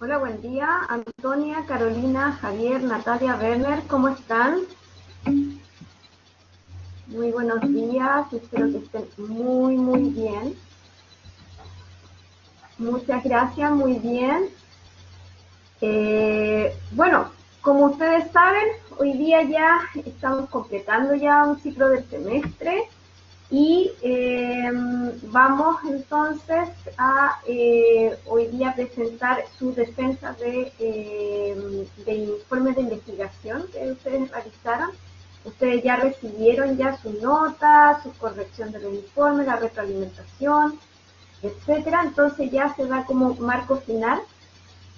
Hola, buen día. Antonia, Carolina, Javier, Natalia, Werner, ¿cómo están? Muy buenos días, espero que estén muy bien. Muchas gracias, muy bien. Bueno, como ustedes saben, hoy día ya estamos completando ya un ciclo del semestre y vamos entonces a hoy día presentar sus defensas de informes de investigación que ustedes realizaron. Ustedes ya recibieron ya sus notas, su corrección de los informes, la retroalimentación, etcétera. Entonces ya se da como marco final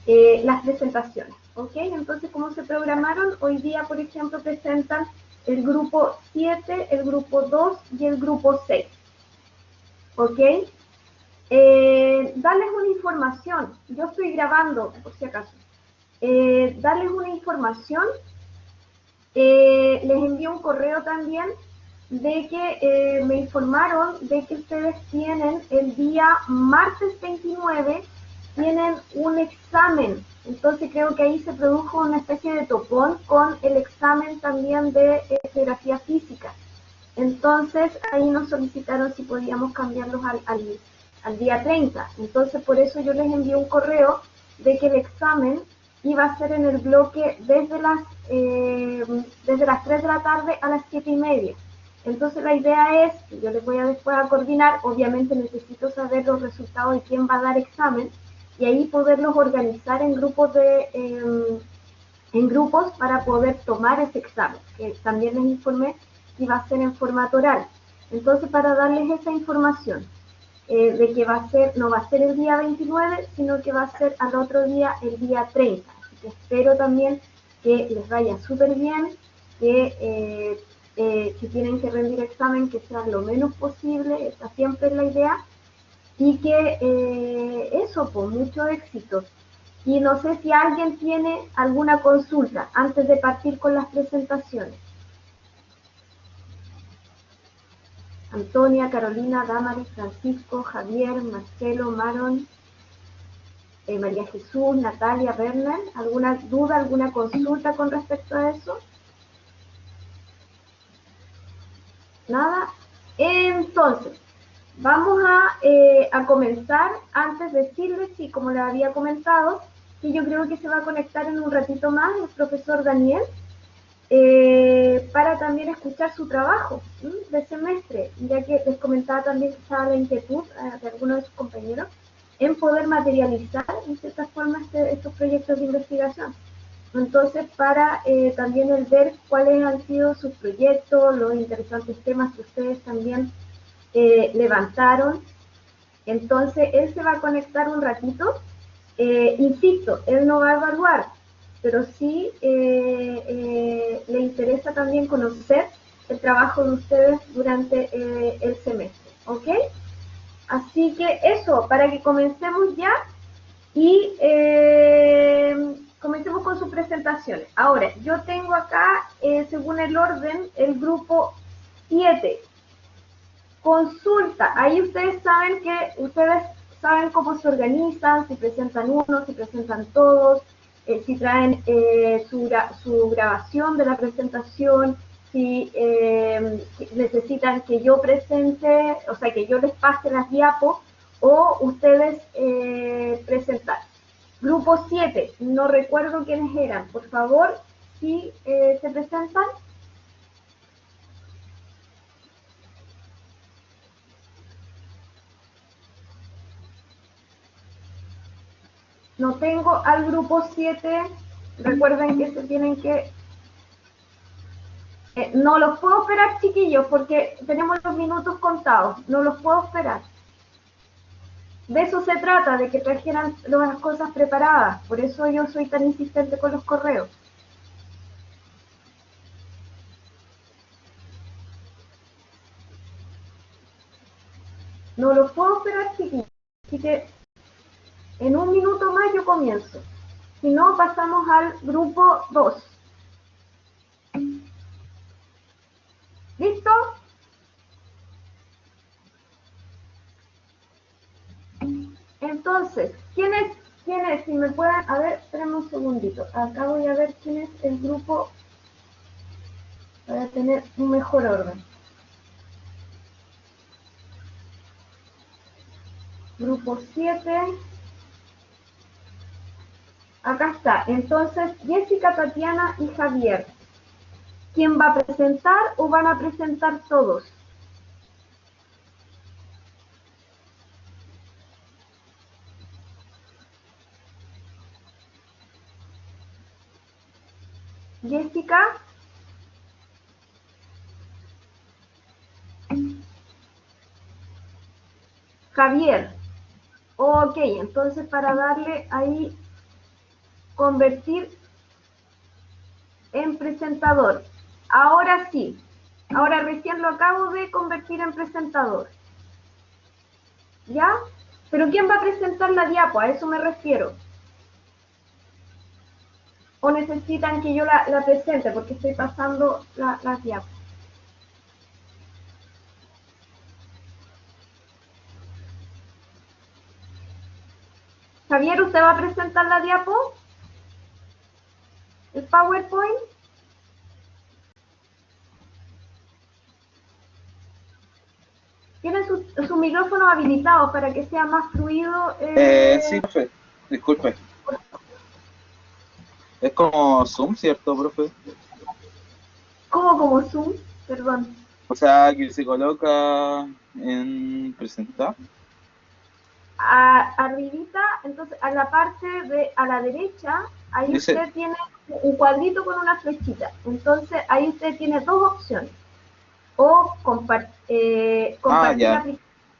las presentaciones, ¿ok? Entonces, ¿cómo se programaron? Hoy día, por ejemplo, presentan el grupo 7, el grupo 2 y el grupo 6, ¿ok? Darles una información, yo estoy grabando, por si acaso, darles una información, les envío un correo también de que me informaron de que ustedes tienen el día martes 29, tienen un examen. Entonces creo que ahí se produjo una especie de topón con el examen también de geografía física. Entonces ahí nos solicitaron si podíamos cambiarlos al día 30. Entonces por eso yo les envié un correo de que el examen iba a ser en el bloque desde las 3 de la tarde a las 7:30. Entonces la idea es, yo les voy a después a coordinar, obviamente necesito saber los resultados de quién va a dar examen y ahí poderlos organizar en grupos para poder tomar ese examen, que también les informé que iba a ser en formato oral. Entonces, para darles esa información de que no va a ser el día 29, sino que va a ser al otro día, el día 30. Así que espero también que les vaya súper bien, que tienen que rendir examen, que sea lo menos posible, esa siempre es la idea, y que eso, pues mucho éxito. Y no sé si alguien tiene alguna consulta antes de partir con las presentaciones. Antonia, Carolina, Damaris, Francisco, Javier, Marcelo, Maron, María Jesús, Natalia, Werner, ¿alguna duda, alguna consulta con respecto a eso? Nada. Entonces, vamos a comenzar. Antes de decirles, y como les había comentado, que yo creo que se va a conectar en un ratito más el profesor Daniel, para también escuchar su trabajo de semestre, ya que les comentaba también que estaba la inquietud de algunos de sus compañeros en poder materializar en cierta forma estos proyectos de investigación. Entonces, para también el ver cuáles han sido sus proyectos, los interesantes temas que ustedes también levantaron. Entonces, él se va a conectar un ratito. Insisto, él no va a evaluar, pero sí le interesa también conocer el trabajo de ustedes durante el semestre, ¿ok? Así que eso, para que comencemos ya y comencemos con sus presentaciones. Ahora, yo tengo acá, según el orden, el grupo 7. Consulta, ahí ustedes saben cómo se organizan, si presentan uno, si presentan todos, si traen su grabación de la presentación, si necesitan que yo presente, o sea, que yo les pase las diapos o ustedes presentar. Grupo 7, no recuerdo quiénes eran, por favor, si se presentan. No tengo al grupo 7. Recuerden que se tienen que... no los puedo esperar, chiquillos, porque tenemos los minutos contados. No los puedo esperar. De eso se trata, de que trajeran las cosas preparadas. Por eso yo soy tan insistente con los correos. No los puedo esperar, chiquillos. Así que en un minuto más yo comienzo. Si no, pasamos al grupo 2. ¿Listo? Entonces, ¿quiénes ¿Quién es? Si me pueden, a ver, espérenme un segundito. Acá voy a ver quién es el grupo para tener un mejor orden. Grupo 7. Acá está. Entonces, Jessica, Tatiana y Javier. ¿Quién va a presentar o van a presentar todos? Jessica. Javier. Ok, entonces para darle ahí, convertir en presentador. Ahora sí. Ahora recién lo acabo de convertir en presentador. ¿Ya? Pero ¿quién va a presentar la diapo? A eso me refiero. ¿O necesitan que yo la presente? Porque estoy pasando las diapos. Javier, ¿usted va a presentar la diapo? ¿El PowerPoint? Tiene su micrófono habilitado para que sea más fluido. Sí, profe, disculpe. Es como Zoom, ¿cierto, profe? ¿Cómo como Zoom? Perdón. O sea, que se coloca en presentar. Arribita, entonces a la parte de a la derecha, ahí Dice, usted tiene un cuadrito con una flechita. Entonces ahí usted tiene dos opciones. O compartir ya,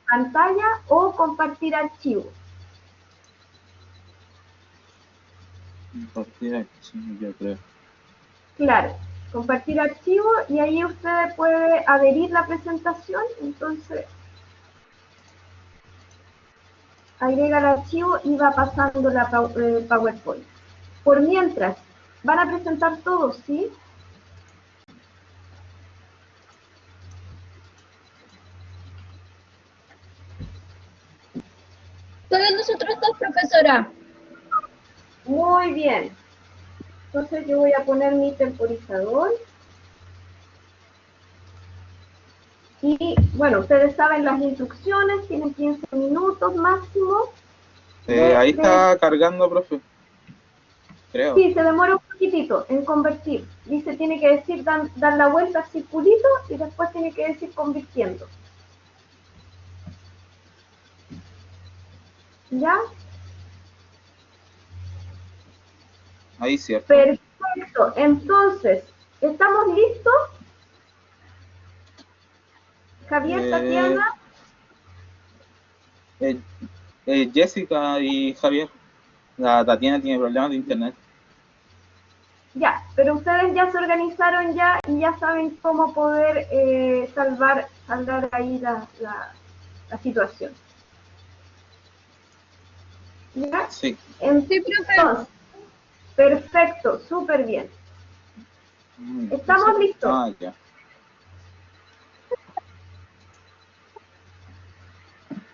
pantalla o compartir archivo. compartir aquí, yo creo. Claro, compartir archivo y ahí usted puede adherir la presentación. Entonces agrega el archivo y va pasando la PowerPoint. Por mientras, van a presentar todos, ¿sí? Todos nosotros dos, profesora. Muy bien. Entonces yo voy a poner mi temporizador. Y bueno, ustedes saben las instrucciones, tienen 15 minutos máximo. Ahí está cargando, profe. Creo. Sí, se demora un poquitito en convertir. Dice, tiene que decir dar la vuelta al circulito y después tiene que decir convirtiendo. ¿Ya? Ahí, ¿cierto? Perfecto. Entonces, ¿estamos listos? Javier, Tatiana. Jessica y Javier. La Tatiana tiene problemas de internet. Ya, pero ustedes ya se organizaron ya y ya saben cómo poder saldar ahí la situación. ¿Ya? Sí. Sí, profe. Perfecto, súper bien. ¿Estamos listos? Ya.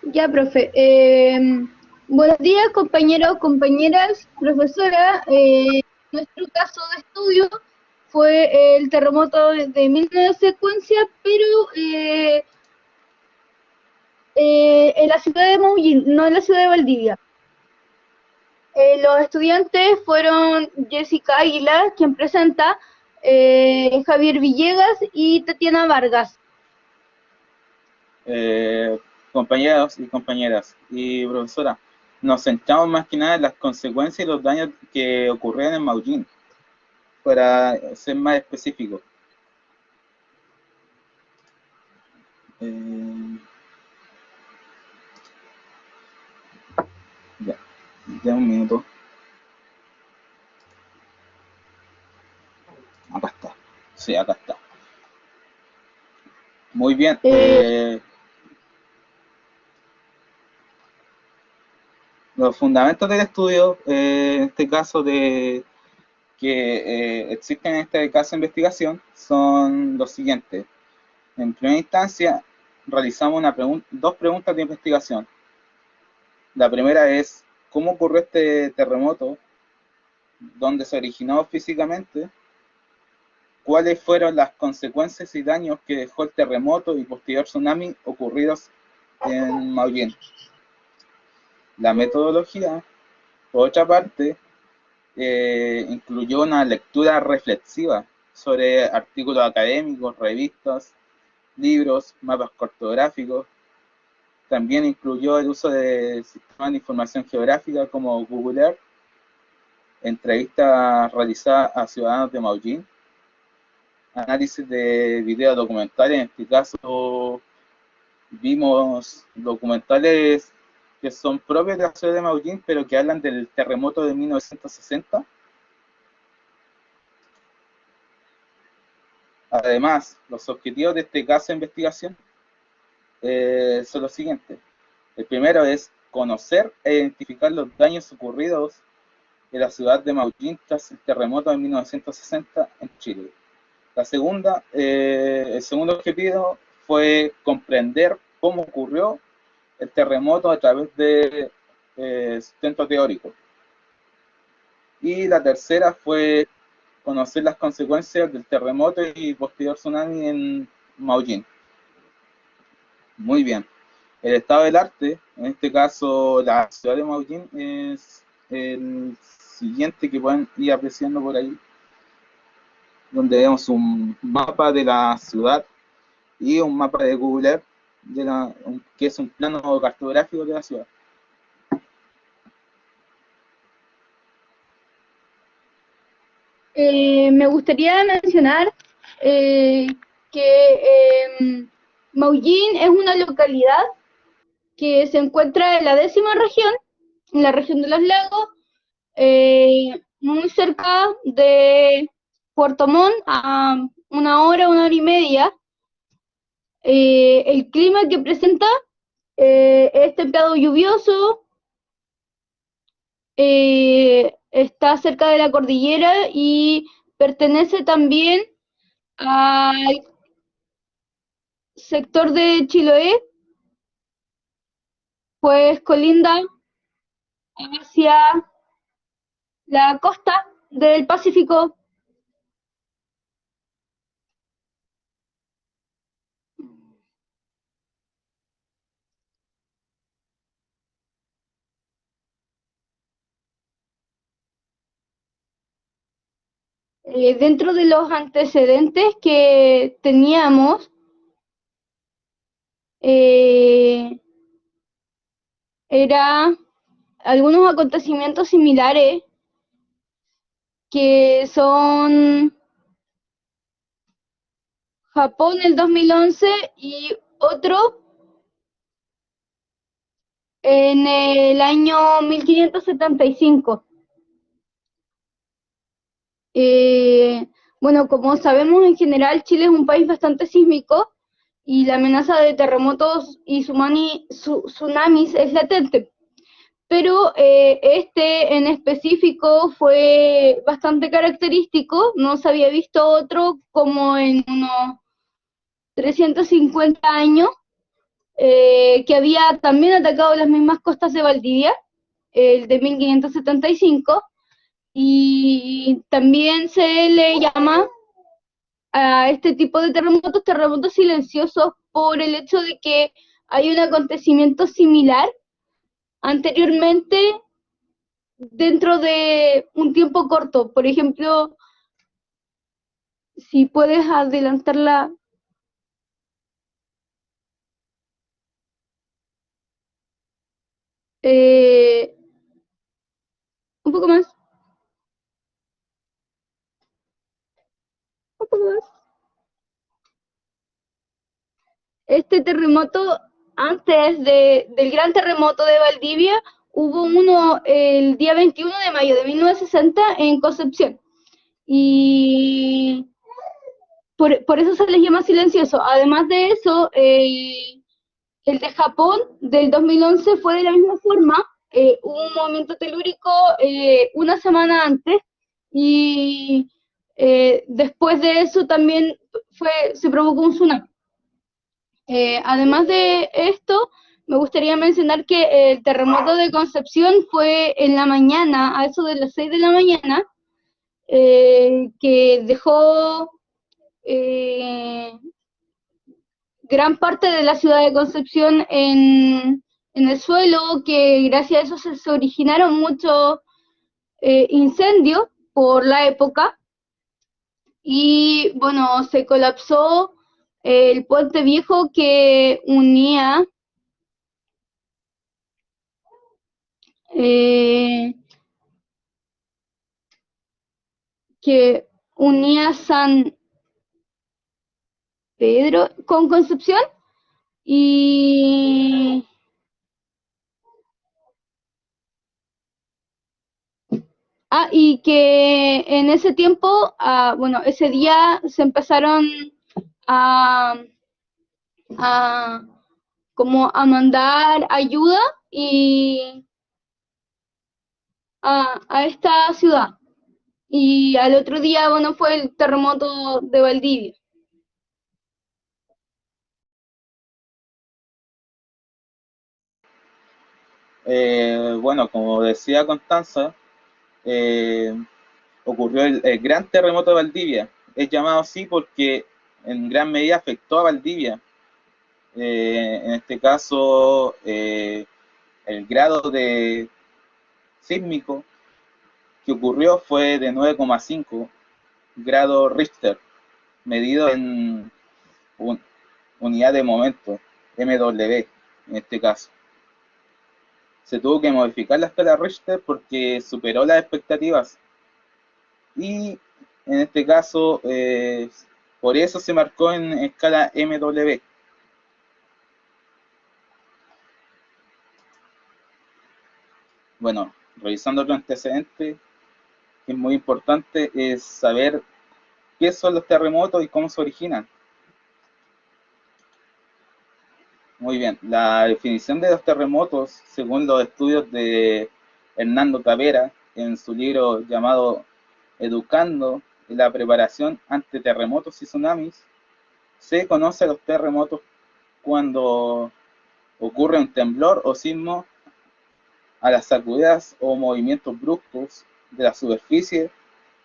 Ya, profe. Buenos días, compañeros, compañeras, profesora. Nuestro caso de estudio fue el terremoto de 1009 secuencia, pero en la ciudad de Maullín, no en la ciudad de Valdivia. Los estudiantes fueron Jessica Águila, quien presenta, Javier Villegas y Tatiana Vargas. Compañeros y compañeras y profesora, nos centramos más que nada en las consecuencias y los daños que ocurrieron en Maullín, para ser más específico. Ya un minuto. Acá está. Sí, acá está. Muy bien. Los fundamentos del estudio, en este caso que existen en este caso de investigación, son los siguientes. En primera instancia, realizamos dos preguntas de investigación. La primera es, cómo ocurrió este terremoto, dónde se originó físicamente, cuáles fueron las consecuencias y daños que dejó el terremoto y posterior tsunami ocurridos en Mauyén. La metodología, por otra parte, incluyó una lectura reflexiva sobre artículos académicos, revistas, libros, mapas cartográficos. También incluyó el uso de sistemas de información geográfica como Google Earth, entrevistas realizadas a ciudadanos de Mauyín, análisis de videos documentales. En este caso vimos documentales que son propios de la ciudad de Mauyín, pero que hablan del terremoto de 1960. Además, los objetivos de este caso de investigación son los siguientes. El primero es conocer e identificar los daños ocurridos en la ciudad de Mauyín tras el terremoto de 1960 en Chile. El segundo objetivo fue comprender cómo ocurrió el terremoto a través de sustento teórico. Y la tercera fue conocer las consecuencias del terremoto y posterior tsunami en Mauyín. Muy bien. El estado del arte, en este caso la ciudad de Mauyín, es el siguiente que pueden ir apreciando por ahí, donde vemos un mapa de la ciudad y un mapa de Google Earth, que es un plano cartográfico de la ciudad. Me gustaría mencionar que Maullín es una localidad que se encuentra en la 10ª región, en la región de los lagos, muy cerca de Puerto Montt, a 1 hora y media. El clima que presenta es templado lluvioso, está cerca de la cordillera y pertenece también al sector de Chiloé, pues colinda hacia la costa del Pacífico. Dentro de los antecedentes que teníamos, era algunos acontecimientos similares que son Japón el 2011 y otro en el año 1575. Bueno, como sabemos, en general Chile es un país bastante sísmico y la amenaza de terremotos y tsunamis es latente. Pero este en específico fue bastante característico, no se había visto otro como en unos 350 años, que había también atacado las mismas costas de Valdivia, el de 1575, y también se le llama a este tipo de terremotos silenciosos, por el hecho de que hay un acontecimiento similar anteriormente dentro de un tiempo corto. Por ejemplo, si puedes adelantarla. Un poco más. Un poco más. Este terremoto, antes del gran terremoto de Valdivia, hubo uno el día 21 de mayo de 1960 en Concepción. Y por eso se les llama silencioso. Además de eso, el de Japón del 2011 fue de la misma forma. Hubo un movimiento telúrico una semana antes y después de eso también se provocó un tsunami. Además de esto, me gustaría mencionar que el terremoto de Concepción fue en la mañana, a eso de las 6 de la mañana, que dejó gran parte de la ciudad de Concepción en el suelo, que gracias a eso se originaron muchos incendios por la época, y bueno, se colapsó el puente viejo que unía San Pedro con Concepción, y y que en ese tiempo, bueno, ese día se empezaron a, a como a mandar ayuda y a esta ciudad. Y al otro día, bueno, fue el terremoto de Valdivia. Bueno, como decía Constanza, ocurrió el gran terremoto de Valdivia. Es llamado así porque en gran medida afectó a Valdivia. En este caso, el grado de sísmico que ocurrió fue de 9,5 grados Richter, medido en unidad de momento, MW en este caso. Se tuvo que modificar la escala Richter porque superó las expectativas y en este caso por eso se marcó en escala MW. Bueno, revisando los antecedentes, que es muy importante es saber qué son los terremotos y cómo se originan. Muy bien, la definición de los terremotos, según los estudios de Hernando Tavera, en su libro llamado Educando en la preparación ante terremotos y tsunamis, se conoce a los terremotos cuando ocurre un temblor o sismo a las sacudidas o movimientos bruscos de la superficie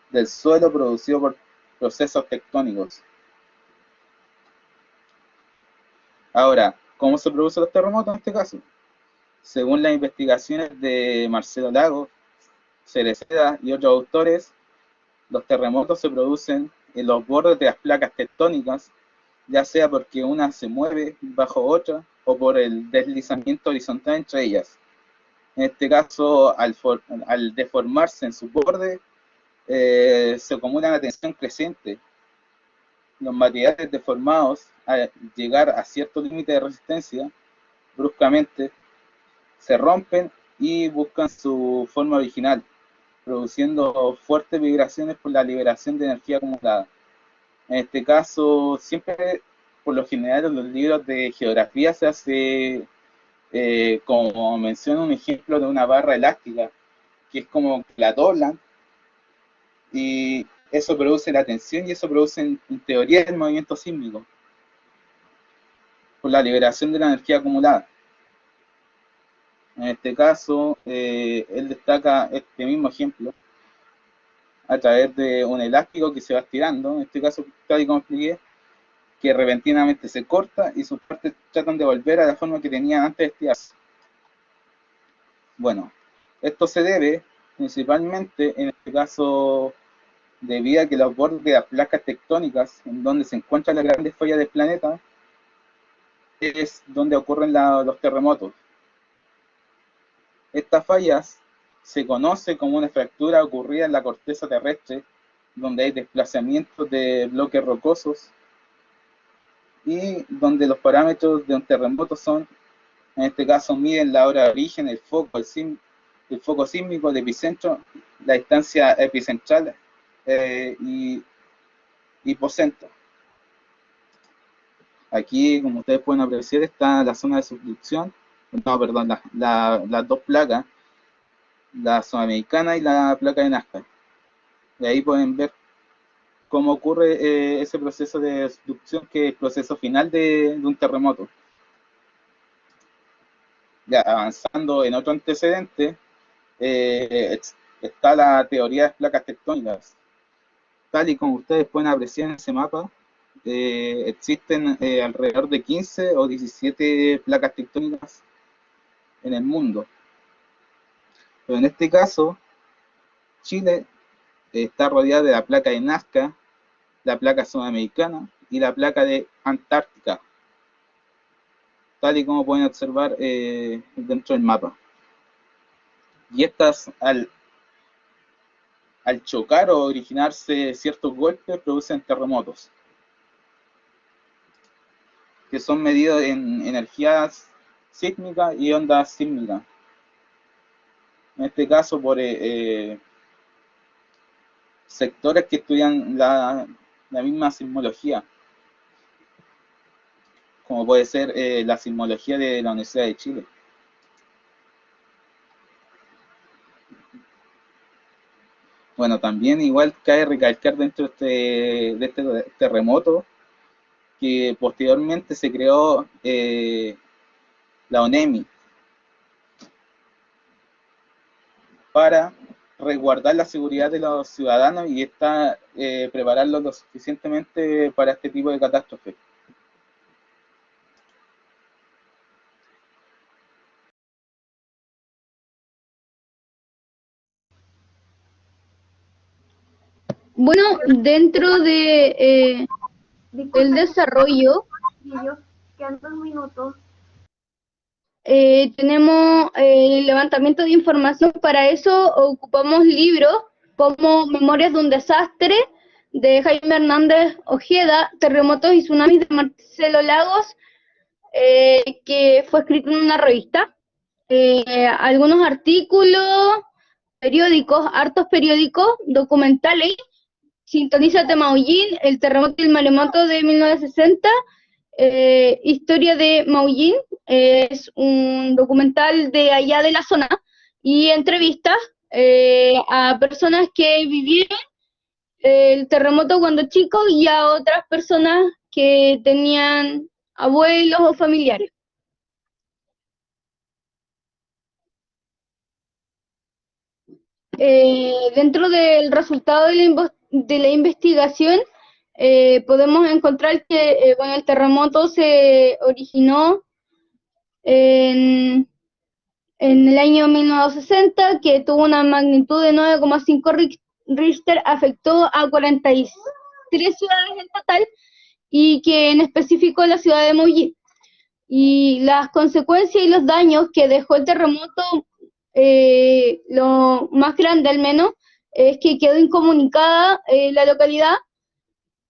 del suelo producido por procesos tectónicos. Ahora, ¿cómo se producen los terremotos en este caso? Según las investigaciones de Marcelo Lago, Cereceda y otros autores, los terremotos se producen en los bordes de las placas tectónicas, ya sea porque una se mueve bajo otra o por el deslizamiento horizontal entre ellas. En este caso, al deformarse en su borde, se acumula una tensión creciente. Los materiales deformados, al llegar a cierto límite de resistencia, bruscamente se rompen y buscan su forma original, produciendo fuertes vibraciones por la liberación de energía acumulada. En este caso, siempre, por lo general, en los libros de geografía se hace, como menciona, un ejemplo de una barra elástica, que es como que la doblan y eso produce la tensión y eso produce, en teoría, el movimiento sísmico, por la liberación de la energía acumulada. En este caso, él destaca este mismo ejemplo a través de un elástico que se va estirando, en este caso, tal y como expliqué, que repentinamente se corta y sus partes tratan de volver a la forma que tenían antes de estirarse. Bueno, esto se debe principalmente, en este caso, debido a que los bordes de las placas tectónicas, en donde se encuentran las grandes fallas del planeta, es donde ocurren los terremotos. Estas fallas se conoce como una fractura ocurrida en la corteza terrestre, donde hay desplazamientos de bloques rocosos y donde los parámetros de un terremoto son, en este caso, miden la hora de origen, el foco sísmico, el epicentro, la distancia epicentral y hipocentro. Aquí, como ustedes pueden apreciar, está la zona de subducción, no, perdón, las dos placas, la sudamericana y la placa de Nazca. De ahí pueden ver cómo ocurre ese proceso de subducción, que es el proceso final de un terremoto. Ya avanzando en otro antecedente, está la teoría de las placas tectónicas. Tal y como ustedes pueden apreciar en ese mapa, existen alrededor de 15 o 17 placas tectónicas en el mundo. Pero en este caso, Chile está rodeado de la placa de Nazca, la placa sudamericana y la placa de Antártica, tal y como pueden observar dentro del mapa. Y estas, al chocar o originarse ciertos golpes, producen terremotos, que son medidos en energías sísmicas y ondas sísmicas. En este caso, por sectores que estudian la misma sismología, como puede ser la sismología de la Universidad de Chile. Bueno, también igual cabe recalcar dentro de este terremoto que posteriormente se creó la ONEMI para resguardar la seguridad de los ciudadanos y prepararlos lo suficientemente para este tipo de catástrofes. Bueno, dentro de Disculpa, el desarrollo, ellos quedan 2 minutos. tenemos el levantamiento de información. Para eso ocupamos libros como Memorias de un desastre, de Jaime Hernández Ojeda, Terremotos y Tsunamis, de Marcelo Lagos, que fue escrito en una revista. Algunos artículos, periódicos, hartos periódicos, documentales. Sintonízate Maullín, el terremoto y el maremoto de 1960, Historia de Maullín, es un documental de allá de la zona, y entrevistas a personas que vivieron el terremoto cuando chicos y a otras personas que tenían abuelos o familiares. Dentro del resultado de la investigación, podemos encontrar que bueno, el terremoto se originó en el año 1960, que tuvo una magnitud de 9,5 Richter, afectó a 43 ciudades en total, y que en específico la ciudad de Mollí. Y las consecuencias y los daños que dejó el terremoto, lo más grande al menos, es que quedó incomunicada la localidad,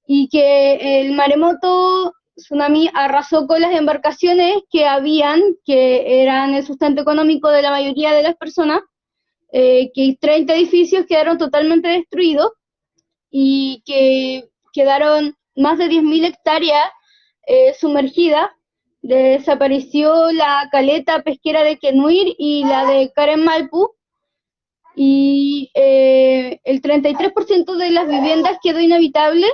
y que el maremoto tsunami arrasó con las embarcaciones que eran el sustento económico de la mayoría de las personas, que 30 edificios quedaron totalmente destruidos y que quedaron más de 10.000 hectáreas sumergidas. Desapareció la caleta pesquera de Quenuir y la de Karen Malpu, y el 33% de las viviendas quedó inhabitable,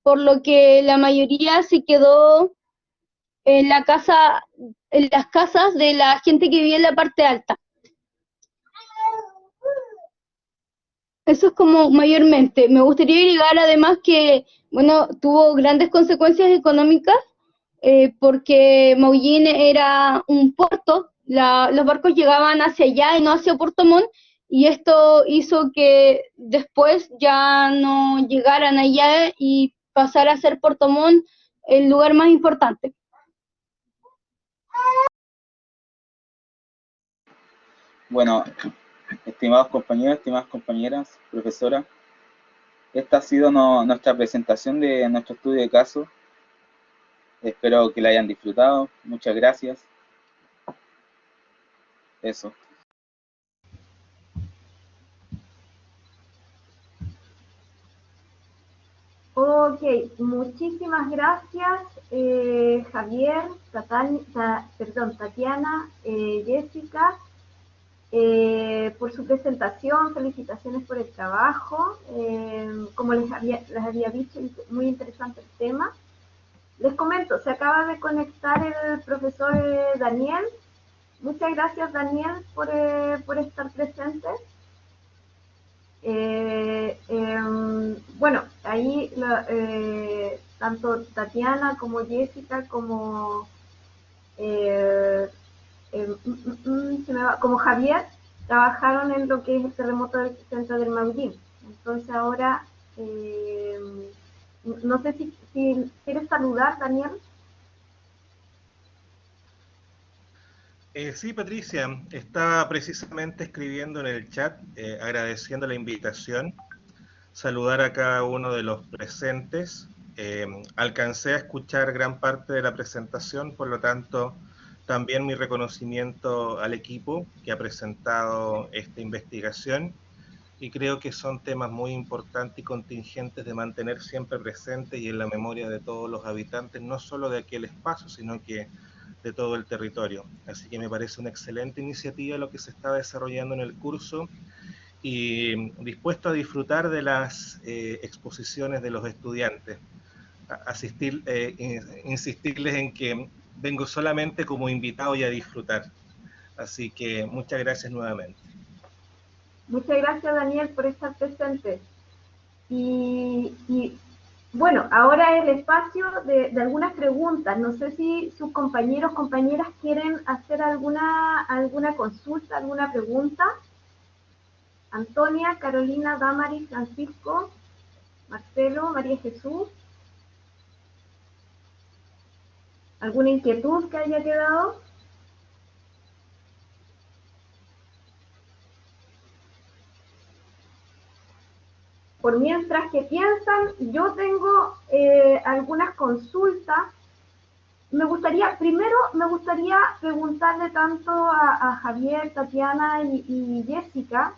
por lo que la mayoría se quedó en las casas de la gente que vivía en la parte alta. Eso es como mayormente. Me gustaría agregar además que, bueno, tuvo grandes consecuencias económicas, porque Maullín era un puerto, los barcos llegaban hacia allá y no hacia Puerto Montt, y esto hizo que después ya no llegaran allá y pasara a ser Puerto Montt el lugar más importante. Bueno, estimados compañeros, estimadas compañeras, profesora, esta ha sido nuestra presentación de nuestro estudio de caso. Espero que la hayan disfrutado. Muchas gracias. Eso. Ok, muchísimas gracias, Javier, Tatiana, Jessica, por su presentación. Felicitaciones por el trabajo. Como les había dicho, muy interesante el tema. Les comento, se acaba de conectar el profesor Daniel. Muchas gracias, Daniel, por estar presente. Bueno, ahí tanto Tatiana como Jessica como, como Javier trabajaron en lo que es el terremoto del centro del Maullín. Entonces ahora, no sé si quieres saludar, Daniel. Sí, Patricia, estaba precisamente escribiendo en el chat, agradeciendo la invitación, saludar a cada uno de los presentes. Alcancé a escuchar gran parte de la presentación, por lo tanto, también mi reconocimiento al equipo que ha presentado esta investigación, y creo que son temas muy importantes y contingentes de mantener siempre presentes y en la memoria de todos los habitantes, no solo de aquel espacio, sino que de todo el territorio. Así que me parece una excelente iniciativa lo que se está desarrollando en el curso, y dispuesto a disfrutar de las exposiciones de los estudiantes. Asistir, insistirles en que vengo solamente como invitado y a disfrutar. Así que muchas gracias nuevamente. Muchas gracias, Daniel, por estar presente. Y bueno, ahora el espacio de algunas preguntas. No sé si sus compañeros, compañeras quieren hacer alguna consulta, alguna pregunta. Antonia, Carolina, Damaris, Francisco, Marcelo, María Jesús. ¿Alguna inquietud que haya quedado? Por mientras que piensan, yo tengo algunas consultas. Primero me gustaría preguntarle tanto a Javier, Tatiana y Jessica,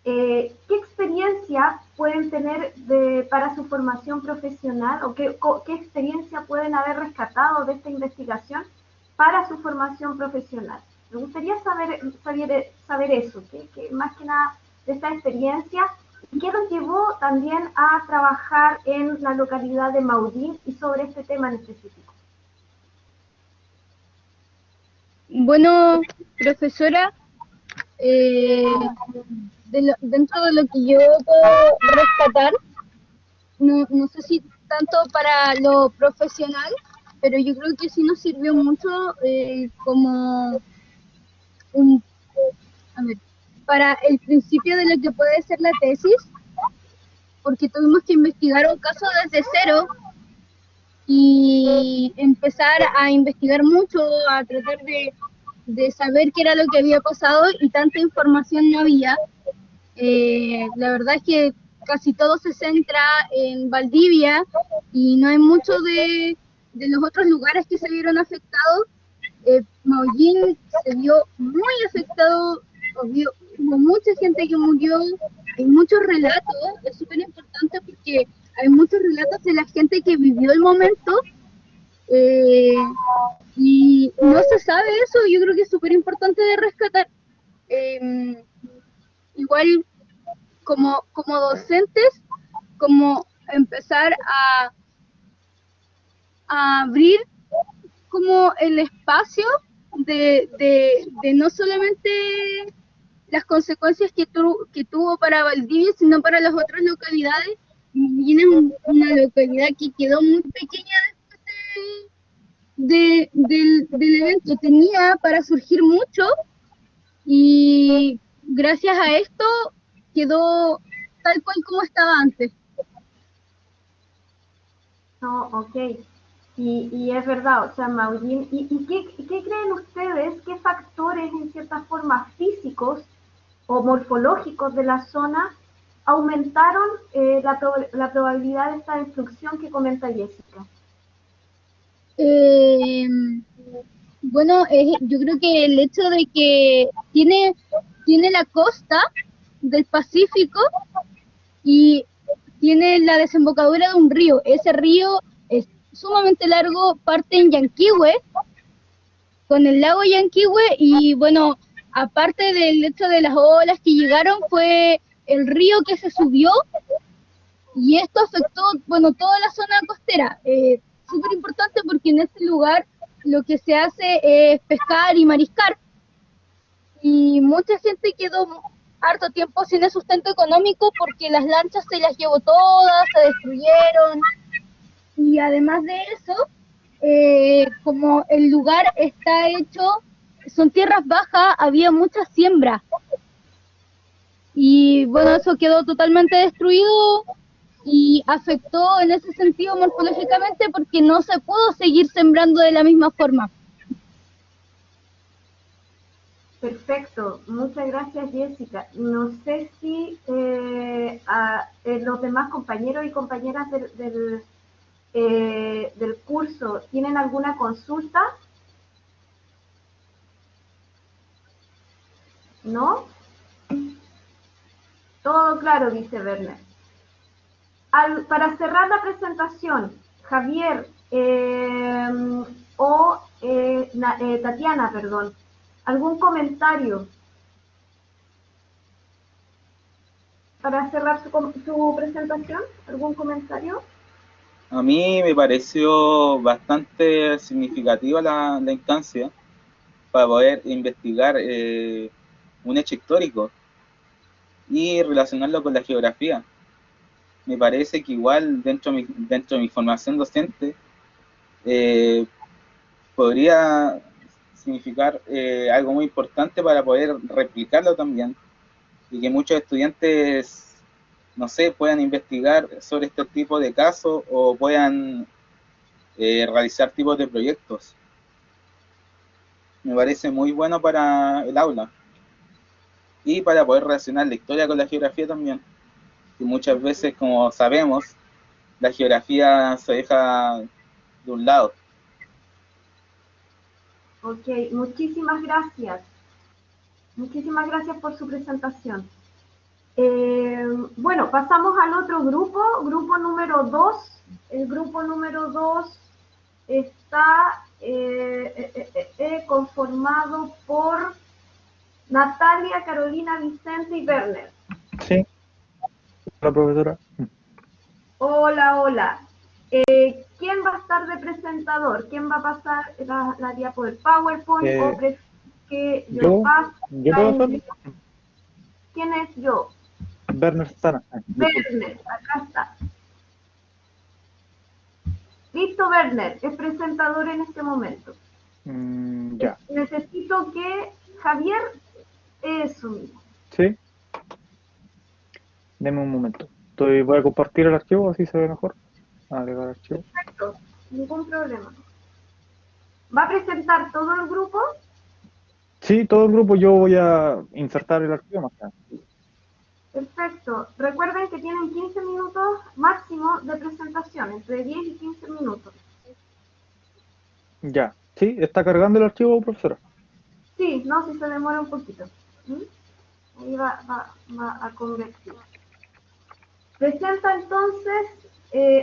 ¿qué experiencia pueden tener para su formación profesional o qué experiencia pueden haber rescatado de esta investigación para su formación profesional? Me gustaría saber eso, que más que nada de esta experiencia. ¿Qué los llevó también a trabajar en la localidad de Maullín y sobre este tema en específico? Bueno, profesora, dentro de lo que yo puedo rescatar, no sé si tanto para lo profesional, pero yo creo que sí nos sirvió mucho como a ver, para el principio de lo que puede ser la tesis, porque tuvimos que investigar un caso desde cero y empezar a investigar mucho, a tratar de saber qué era lo que había pasado, y tanta información no había. La verdad es que casi todo se centra en Valdivia y no hay mucho de los otros lugares que se vieron afectados. Maullín se vio muy afectado, hubo mucha gente que murió, hay muchos relatos, es súper importante porque hay muchos relatos de la gente que vivió el momento, y no se sabe eso. Yo creo que es súper importante de rescatar. Igual como docentes, como empezar a abrir como el espacio de no solamente las consecuencias que tuvo para Valdivia, sino para las otras localidades. Viene una localidad que quedó muy pequeña después del evento, tenía para surgir mucho, y gracias a esto quedó tal cual como estaba antes. No, ok. Y es verdad, o sea, Maullín, ¿y qué creen ustedes? ¿Qué factores, en cierta forma, físicos o morfológicos de la zona aumentaron la probabilidad de esta destrucción que comenta Jessica? Bueno, yo creo que el hecho de que tiene la costa del Pacífico y tiene la desembocadura de un río. Ese río es sumamente largo, parte en Yanquihue, con el lago Yanquihue, y bueno, aparte del hecho de las olas que llegaron, fue el río que se subió, y esto afectó, bueno, toda la zona costera. Súper importante porque en este lugar lo que se hace es pescar y mariscar, y mucha gente quedó harto tiempo sin el sustento económico porque las lanchas se las llevó todas, se destruyeron, y además de eso, como el lugar está hecho, son tierras bajas, había mucha siembra, y bueno, eso quedó totalmente destruido y afectó en ese sentido morfológicamente porque no se pudo seguir sembrando de la misma forma. Perfecto, muchas gracias Jessica. No sé si los demás compañeros y compañeras del curso tienen alguna consulta. ¿No? Todo claro, dice Werner. Para cerrar la presentación, Javier Tatiana, perdón, ¿algún comentario para cerrar su presentación? ¿Algún comentario? A mí me pareció bastante significativa la instancia para poder investigar un hecho histórico y relacionarlo con la geografía. Me parece que igual dentro de mi formación docente podría significar algo muy importante para poder replicarlo también y que muchos estudiantes, no sé, puedan investigar sobre este tipo de casos o puedan realizar tipos de proyectos. Me parece muy bueno para el aula y para poder relacionar la historia con la geografía también, que muchas veces, como sabemos, la geografía se deja de un lado. Ok, muchísimas gracias. Muchísimas gracias por su presentación. Bueno, pasamos al otro grupo número 2. El grupo número 2 está conformado por Natalia, Carolina, Vicente y Werner. Sí, la profesora. Hola, hola. ¿Quién va a estar de presentador? ¿Quién va a pasar la diapo del PowerPoint? ¿O que yo pase? ¿Yo puedo hacerlo? ¿Quién es yo? Werner Sana. Werner, acá está. Listo, Werner, es presentador en este momento. Ya. Necesito que Javier, eso mismo. Sí. Deme un momento. Voy a compartir el archivo, así se ve mejor. Agregar archivo. Perfecto, ningún problema. ¿Va a presentar todo el grupo? Sí, todo el grupo. Yo voy a insertar el archivo más tarde. Perfecto. Recuerden que tienen 15 minutos máximo de presentación, entre 10 y 15 minutos. Ya. Sí, está cargando el archivo, profesora. Sí, no, si se demora un poquito. Ahí va a convertir. Presenta entonces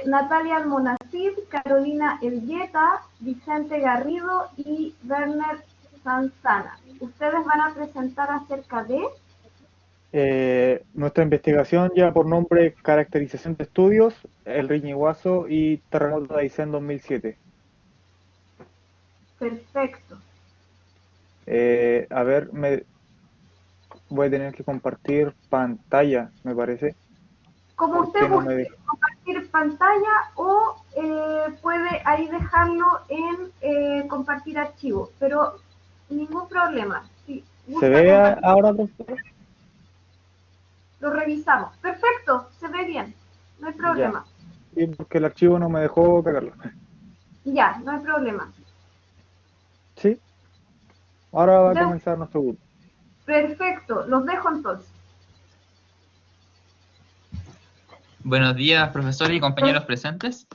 Natalia Almonacid, Carolina Elgueta, Vicente Garrido y Werner Sanzana. Ustedes van a presentar acerca de... Nuestra investigación ya por nombre Caracterización de Estudios, el Riñiguazo y Terremoto de Aysén 2007. Perfecto. A ver, voy a tener que compartir pantalla, me parece. Como usted guste, compartir pantalla o puede ahí dejarlo en compartir archivo, pero ningún problema. Si ¿Se ve ahora, profesor? Lo revisamos. Perfecto, se ve bien, no hay problema. Sí, porque el archivo no me dejó cargarlo. Ya, no hay problema. Sí. Ahora va a comenzar nuestro grupo. Perfecto, los dejo entonces. Buenos días, profesores y compañeros presentes.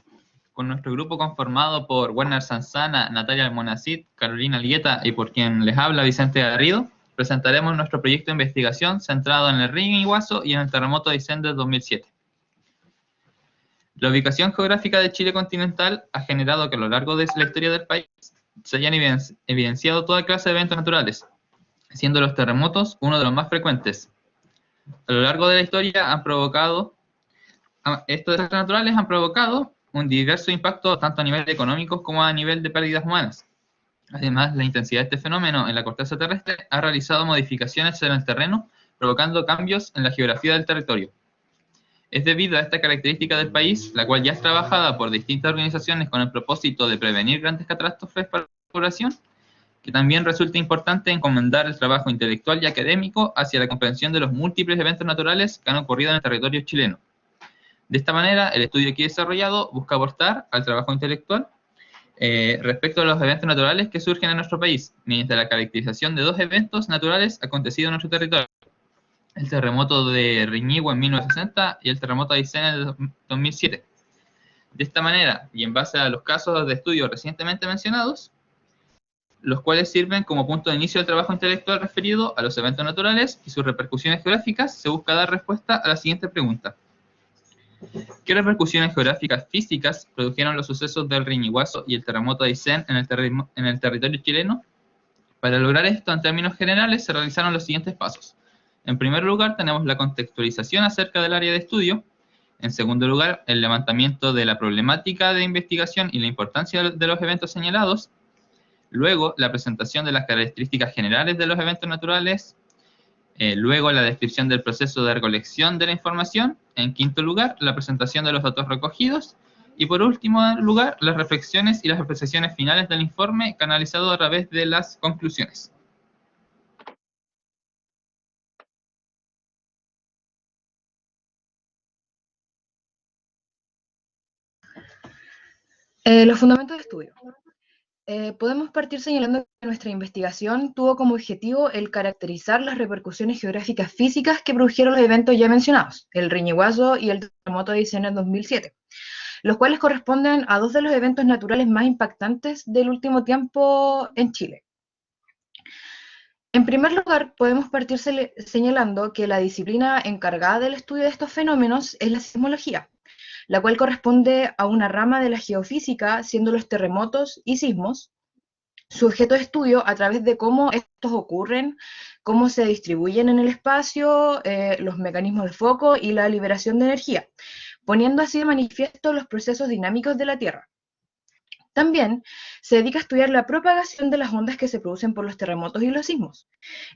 Con nuestro grupo conformado por Werner Sanzana, Natalia Almonacid, Carolina Elgueta y por quien les habla, Vicente Garrido, presentaremos nuestro proyecto de investigación centrado en el Riñiguazo y en el terremoto de Aysén del 2007. La ubicación geográfica de Chile continental ha generado que a lo largo de la historia del país se hayan evidenciado toda clase de eventos naturales, siendo los terremotos uno de los más frecuentes. A lo largo de la historia estos desastres naturales han provocado un diverso impacto tanto a nivel económico como a nivel de pérdidas humanas, Además, la intensidad de este fenómeno en la corteza terrestre ha realizado modificaciones en el terreno, provocando cambios en la geografía del territorio. Es debido a esta característica del país, la cual ya es trabajada por distintas organizaciones con el propósito de prevenir grandes catástrofes para la población, que también resulta importante encomendar el trabajo intelectual y académico hacia la comprensión de los múltiples eventos naturales que han ocurrido en el territorio chileno. De esta manera, el estudio aquí desarrollado busca aportar al trabajo intelectual respecto a los eventos naturales que surgen en nuestro país, mediante la caracterización de dos eventos naturales acontecidos en nuestro territorio: el terremoto de Riñihue en 1960 y el terremoto de Aysén en 2007. De esta manera, y en base a los casos de estudio recientemente mencionados, los cuales sirven como punto de inicio del trabajo intelectual referido a los eventos naturales y sus repercusiones geográficas, se busca dar respuesta a la siguiente pregunta: ¿qué repercusiones geográficas físicas produjeron los sucesos del Riñiguazo y el terremoto de Aysén en el territorio chileno? Para lograr esto, en términos generales, se realizaron los siguientes pasos. En primer lugar, tenemos la contextualización acerca del área de estudio. En segundo lugar, el levantamiento de la problemática de investigación y la importancia de los eventos señalados. Luego, la presentación de las características generales de los eventos naturales. Luego, la descripción del proceso de recolección de la información. En quinto lugar, la presentación de los datos recogidos. Y por último lugar, las reflexiones y las apreciaciones finales del informe canalizado a través de las conclusiones. Los fundamentos de estudio. Podemos partir señalando que nuestra investigación tuvo como objetivo el caracterizar las repercusiones geográficas físicas que produjeron los eventos ya mencionados, el Riñiguazo y el terremoto de Aysén en 2007, los cuales corresponden a dos de los eventos naturales más impactantes del último tiempo en Chile. En primer lugar, podemos partir señalando que la disciplina encargada del estudio de estos fenómenos es la sismología, la cual corresponde a una rama de la geofísica, siendo los terremotos y sismos su objeto de estudio a través de cómo estos ocurren, cómo se distribuyen en el espacio, los mecanismos de foco y la liberación de energía, poniendo así de manifiesto los procesos dinámicos de la Tierra. También se dedica a estudiar la propagación de las ondas que se producen por los terremotos y los sismos,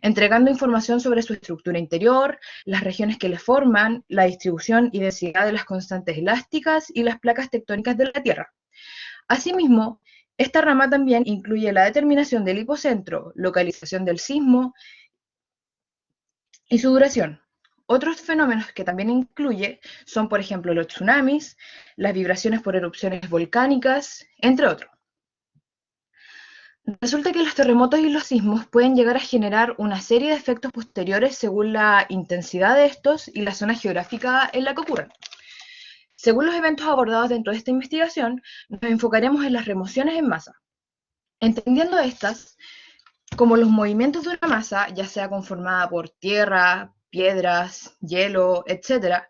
entregando información sobre su estructura interior, las regiones que le forman, la distribución y densidad de las constantes elásticas y las placas tectónicas de la Tierra. Asimismo, esta rama también incluye la determinación del hipocentro, localización del sismo y su duración. Otros fenómenos que también incluye son, por ejemplo, los tsunamis, las vibraciones por erupciones volcánicas, entre otros. Resulta que los terremotos y los sismos pueden llegar a generar una serie de efectos posteriores según la intensidad de estos y la zona geográfica en la que ocurren. Según los eventos abordados dentro de esta investigación, nos enfocaremos en las remociones en masa, entendiendo estas como los movimientos de una masa, ya sea conformada por tierra, piedras, hielo, etc.,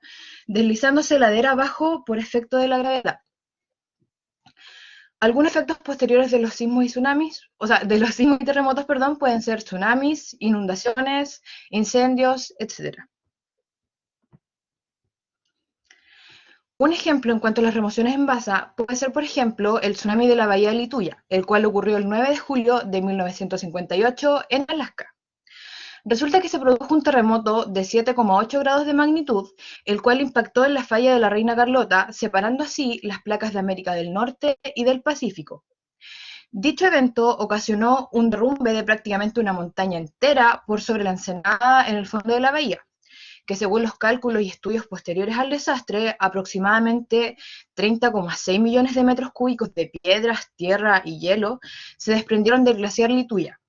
deslizándose ladera abajo por efecto de la gravedad. Algunos efectos posteriores de los sismos y tsunamis, de los sismos y terremotos, perdón, pueden ser tsunamis, inundaciones, incendios, etc. Un ejemplo en cuanto a las remociones en masa puede ser, por ejemplo, el tsunami de la bahía de Lituya, el cual ocurrió el 9 de julio de 1958 en Alaska. Resulta que se produjo un terremoto de 7,8 grados de magnitud, el cual impactó en la falla de la Reina Carlota, separando así las placas de América del Norte y del Pacífico. Dicho evento ocasionó un derrumbe de prácticamente una montaña entera por sobre la ensenada en el fondo de la bahía, que según los cálculos y estudios posteriores al desastre, aproximadamente 30,6 millones de metros cúbicos de piedras, tierra y hielo se desprendieron del glaciar Lituya,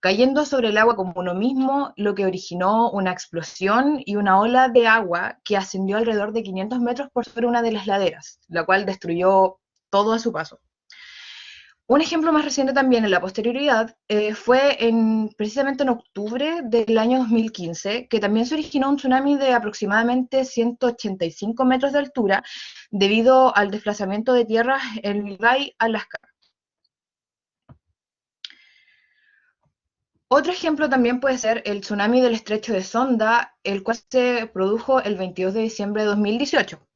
cayendo sobre el agua como uno mismo, lo que originó una explosión y una ola de agua que ascendió alrededor de 500 metros por sobre una de las laderas, la cual destruyó todo a su paso. Un ejemplo más reciente también en la posterioridad fue precisamente en octubre del año 2015, que también se originó un tsunami de aproximadamente 185 metros de altura debido al desplazamiento de tierras en Milwaukee, Alaska. Otro ejemplo también puede ser el tsunami del estrecho de Sonda, el cual se produjo el 22 de diciembre de 2018,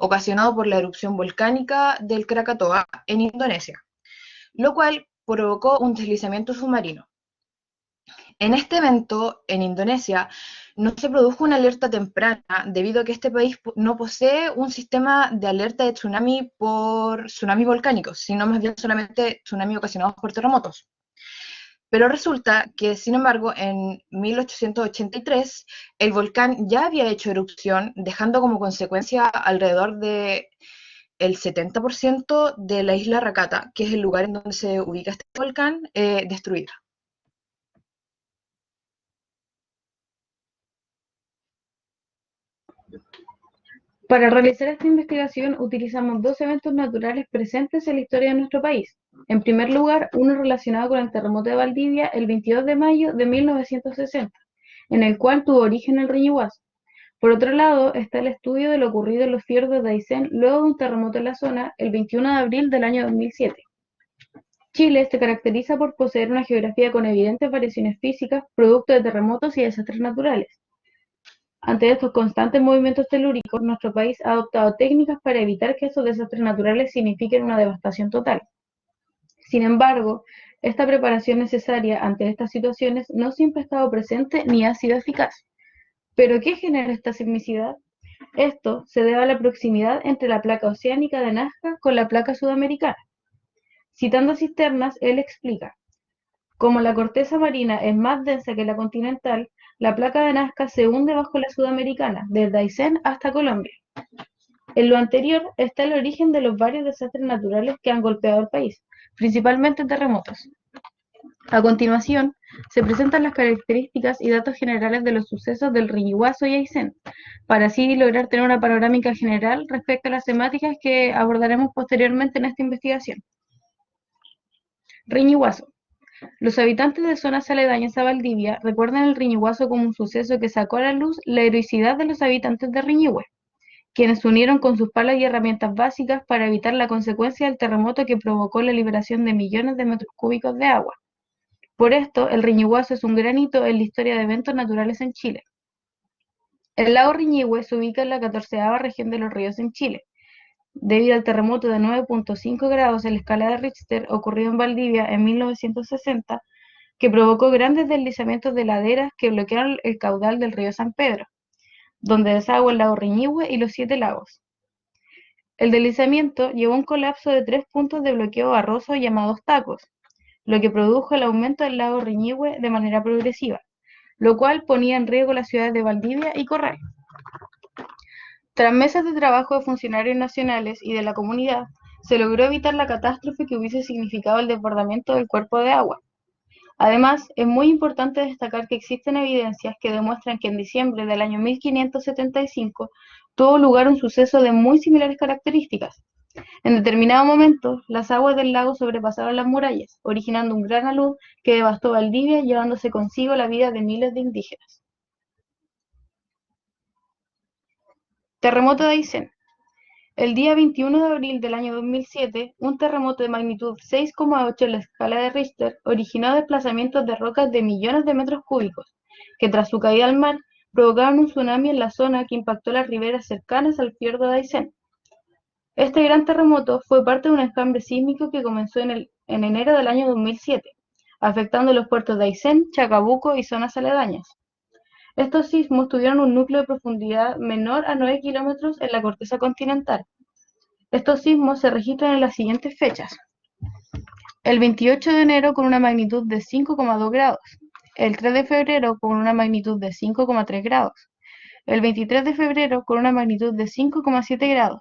ocasionado por la erupción volcánica del Krakatoa en Indonesia, lo cual provocó un deslizamiento submarino. En este evento, en Indonesia, no se produjo una alerta temprana debido a que este país no posee un sistema de alerta de tsunami por tsunamis volcánicos, sino más bien solamente tsunamis ocasionados por terremotos. Pero resulta que, sin embargo, en 1883 el volcán ya había hecho erupción, dejando como consecuencia alrededor de el 70% de la isla Rakata, que es el lugar en donde se ubica este volcán, destruida. Para realizar esta investigación utilizamos dos eventos naturales presentes en la historia de nuestro país. En primer lugar, uno relacionado con el terremoto de Valdivia el 22 de mayo de 1960, en el cual tuvo origen el Riñihuazo. Por otro lado, está el estudio de lo ocurrido en los fiordos de Aysén luego de un terremoto en la zona el 21 de abril del año 2007. Chile se caracteriza por poseer una geografía con evidentes variaciones físicas, producto de terremotos y desastres naturales. Ante estos constantes movimientos telúricos, nuestro país ha adoptado técnicas para evitar que estos desastres naturales signifiquen una devastación total. Sin embargo, esta preparación necesaria ante estas situaciones no siempre ha estado presente ni ha sido eficaz. ¿Pero qué genera esta sismicidad? Esto se debe a la proximidad entre la placa oceánica de Nazca con la placa sudamericana. Citando a Cisternas, él explica: como la corteza marina es más densa que la continental, la placa de Nazca se hunde bajo la sudamericana, desde Aysén hasta Colombia. En lo anterior está el origen de los varios desastres naturales que han golpeado el país, principalmente terremotos. A continuación, se presentan las características y datos generales de los sucesos del Riñihuazo y Aysén, para así lograr tener una panorámica general respecto a las temáticas que abordaremos posteriormente en esta investigación. Riñihuazo. Los habitantes de zonas aledañas a Valdivia recuerdan el Riñihuazo como un suceso que sacó a la luz la heroicidad de los habitantes de Riñihue, quienes se unieron con sus palas y herramientas básicas para evitar la consecuencia del terremoto que provocó la liberación de millones de metros cúbicos de agua. Por esto, el Riñihuazo es un gran hito en la historia de eventos naturales en Chile. El lago Riñihue se ubica en la 14ª región de los ríos en Chile, debido al terremoto de 9.5 grados en la escala de Richter ocurrido en Valdivia en 1960, que provocó grandes deslizamientos de laderas que bloquearon el caudal del río San Pedro, donde desagua el lago Riñihue y los 7 lagos. El deslizamiento llevó a un colapso de 3 puntos de bloqueo barroso llamados tacos, lo que produjo el aumento del lago Riñihue de manera progresiva, lo cual ponía en riesgo las ciudades de Valdivia y Corral. Tras meses de trabajo de funcionarios nacionales y de la comunidad, se logró evitar la catástrofe que hubiese significado el desbordamiento del cuerpo de agua. Además, es muy importante destacar que existen evidencias que demuestran que en diciembre del año 1575 tuvo lugar un suceso de muy similares características. En determinado momento, las aguas del lago sobrepasaron las murallas, originando un gran alud que devastó Valdivia, llevándose consigo la vida de miles de indígenas. Terremoto de Aysén. El día 21 de abril del año 2007, un terremoto de magnitud 6,8 en la escala de Richter originó desplazamientos de rocas de millones de metros cúbicos, que tras su caída al mar, provocaron un tsunami en la zona que impactó las riberas cercanas al fiordo de Aysén. Este gran terremoto fue parte de un enjambre sísmico que comenzó en enero del año 2007, afectando los puertos de Aysén, Chacabuco y zonas aledañas. Estos sismos tuvieron un núcleo de profundidad menor a 9 kilómetros en la corteza continental. Estos sismos se registran en las siguientes fechas: el 28 de enero con una magnitud de 5,2 grados, el 3 de febrero con una magnitud de 5,3 grados, el 23 de febrero con una magnitud de 5,7 grados,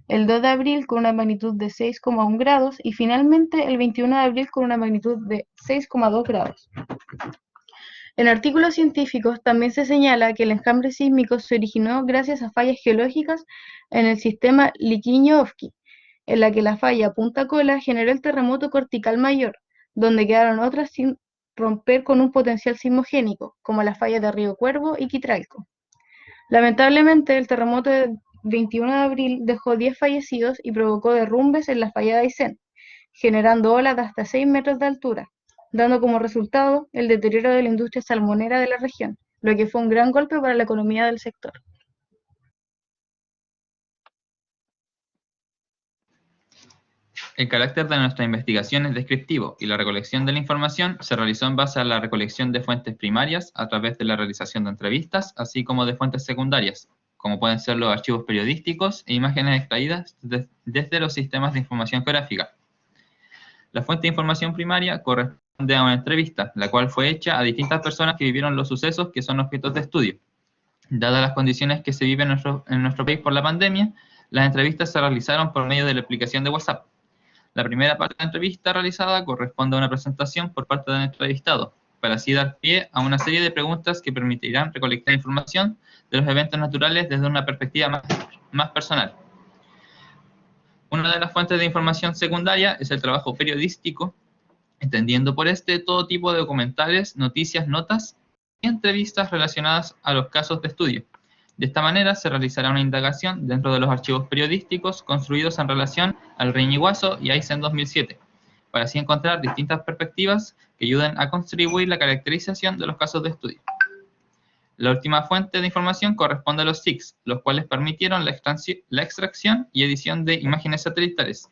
el 2 de abril con una magnitud de 6,1 grados y finalmente el 21 de abril con una magnitud de 6,2 grados. En artículos científicos también se señala que el enjambre sísmico se originó gracias a fallas geológicas en el sistema Liquiñe-Ofqui, en la que la falla Punta Cola generó el terremoto cortical mayor, donde quedaron otras sin romper con un potencial sismogénico, como las fallas de Río Cuervo y Quitralco. Lamentablemente, el terremoto del 21 de abril dejó 10 fallecidos y provocó derrumbes en la falla de Aysén, generando olas de hasta 6 metros de altura, dando como resultado el deterioro de la industria salmonera de la región, lo que fue un gran golpe para la economía del sector. El carácter de nuestra investigación es descriptivo y la recolección de la información se realizó en base a la recolección de fuentes primarias a través de la realización de entrevistas, así como de fuentes secundarias, como pueden ser los archivos periodísticos e imágenes extraídas desde los sistemas de información geográfica. La fuente de información primaria corresponde a una entrevista, la cual fue hecha a distintas personas que vivieron los sucesos que son objetos de estudio. Dadas las condiciones que se viven en nuestro país por la pandemia, las entrevistas se realizaron por medio de la aplicación de WhatsApp. La primera parte de la entrevista realizada corresponde a una presentación por parte del entrevistado, para así dar pie a una serie de preguntas que permitirán recolectar información de los eventos naturales desde una perspectiva más personal. Una de las fuentes de información secundaria es el trabajo periodístico, entendiendo por este todo tipo de documentales, noticias, notas y entrevistas relacionadas a los casos de estudio. De esta manera se realizará una indagación dentro de los archivos periodísticos construidos en relación al Riñiguazo y Aysén 2007, para así encontrar distintas perspectivas que ayuden a contribuir la caracterización de los casos de estudio. La última fuente de información corresponde a los SIGs, los cuales permitieron la extracción y edición de imágenes satelitales.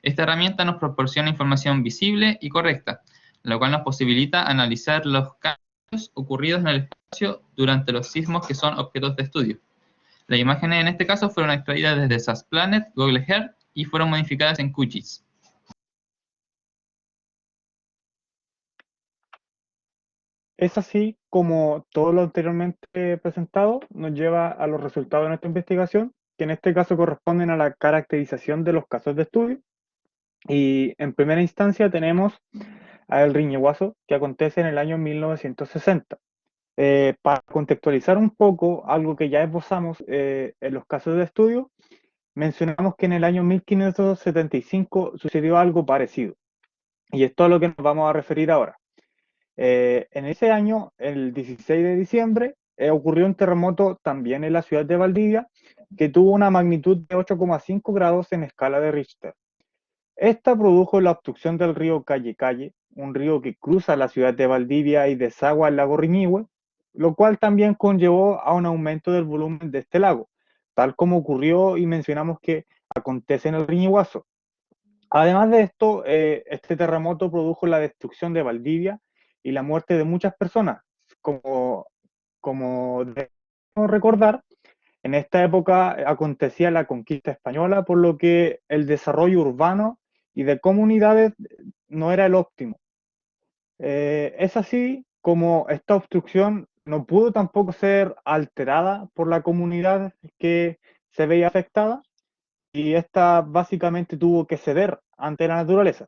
Esta herramienta nos proporciona información visible y correcta, lo cual nos posibilita analizar los cambios ocurridos en el espacio durante los sismos que son objetos de estudio. Las imágenes en este caso fueron extraídas desde SAS Planet, Google Earth y fueron modificadas en QGIS. Es así como todo lo anteriormente presentado nos lleva a los resultados de nuestra investigación, que en este caso corresponden a la caracterización de los casos de estudio. Y en primera instancia tenemos al Riñiguazo, que acontece en el año 1960. Para contextualizar un poco algo que ya esbozamos en los casos de estudio, mencionamos que en el año 1575 sucedió algo parecido. Y esto es a lo que nos vamos a referir ahora. En ese año, el 16 de diciembre, ocurrió un terremoto también en la ciudad de Valdivia, que tuvo una magnitud de 8,5 grados en escala de Richter. Esta produjo la obstrucción del río Calle Calle, un río que cruza la ciudad de Valdivia y desagua el lago Riñihue, lo cual también conllevó a un aumento del volumen de este lago, tal como ocurrió y mencionamos que acontece en el Riñiguazo. Además de esto, este terremoto produjo la destrucción de Valdivia y la muerte de muchas personas. Como debemos recordar, en esta época acontecía la conquista española, por lo que el desarrollo urbano y de comunidades no era el óptimo. Es así como esta obstrucción no pudo tampoco ser alterada por la comunidad que se veía afectada, y esta básicamente tuvo que ceder ante la naturaleza.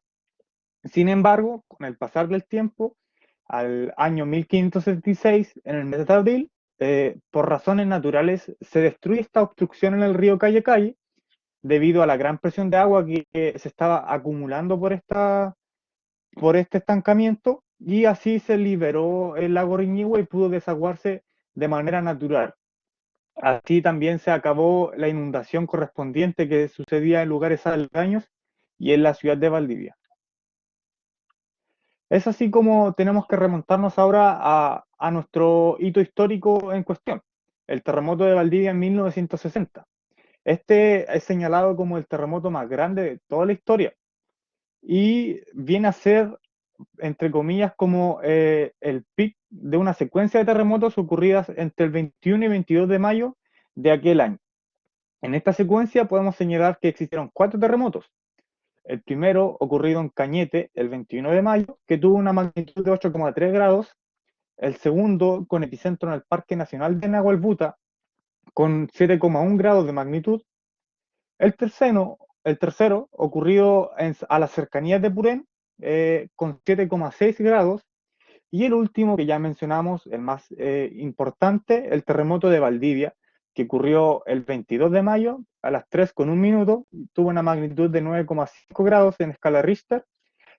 Sin embargo, con el pasar del tiempo, al año 1576, en el mes de abril, por razones naturales, se destruye esta obstrucción en el río Calle Calle, debido a la gran presión de agua que se estaba acumulando por este estancamiento, y así se liberó el lago Riñihue y pudo desaguarse de manera natural. Así también se acabó la inundación correspondiente que sucedía en lugares aledaños y en la ciudad de Valdivia. Es así como tenemos que remontarnos ahora a nuestro hito histórico en cuestión, el terremoto de Valdivia en 1960. Este es señalado como el terremoto más grande de toda la historia y viene a ser, entre comillas, como el pic de una secuencia de terremotos ocurridas entre el 21 y 22 de mayo de aquel año. En esta secuencia podemos señalar que existieron 4 terremotos. El primero, ocurrido en Cañete el 21 de mayo, que tuvo una magnitud de 8,3 grados. El segundo, con epicentro en el Parque Nacional de Nahuelbuta, con 7,1 grados de magnitud. El tercero ocurrido a las cercanías de Purén, con 7,6 grados. Y el último, que ya mencionamos, el más importante, el terremoto de Valdivia, que ocurrió el 22 de mayo a las 3,1 minutos, tuvo una magnitud de 9,5 grados en escala Richter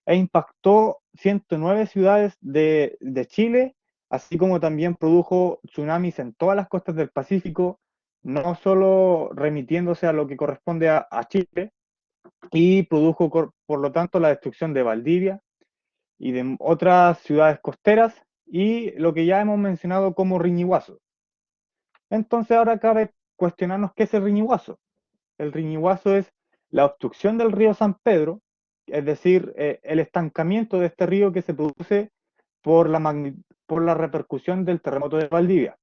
e impactó 109 ciudades de Chile, así como también produjo tsunamis en todas las costas del Pacífico, no solo remitiéndose a lo que corresponde a Chile, y produjo, por lo tanto, la destrucción de Valdivia y de otras ciudades costeras, y lo que ya hemos mencionado como Riñiguazo. Entonces ahora cabe cuestionarnos qué es el Riñiguazo. El Riñiguazo es la obstrucción del río San Pedro, es decir, el estancamiento de este río que se produce por la repercusión del terremoto de Valdivia.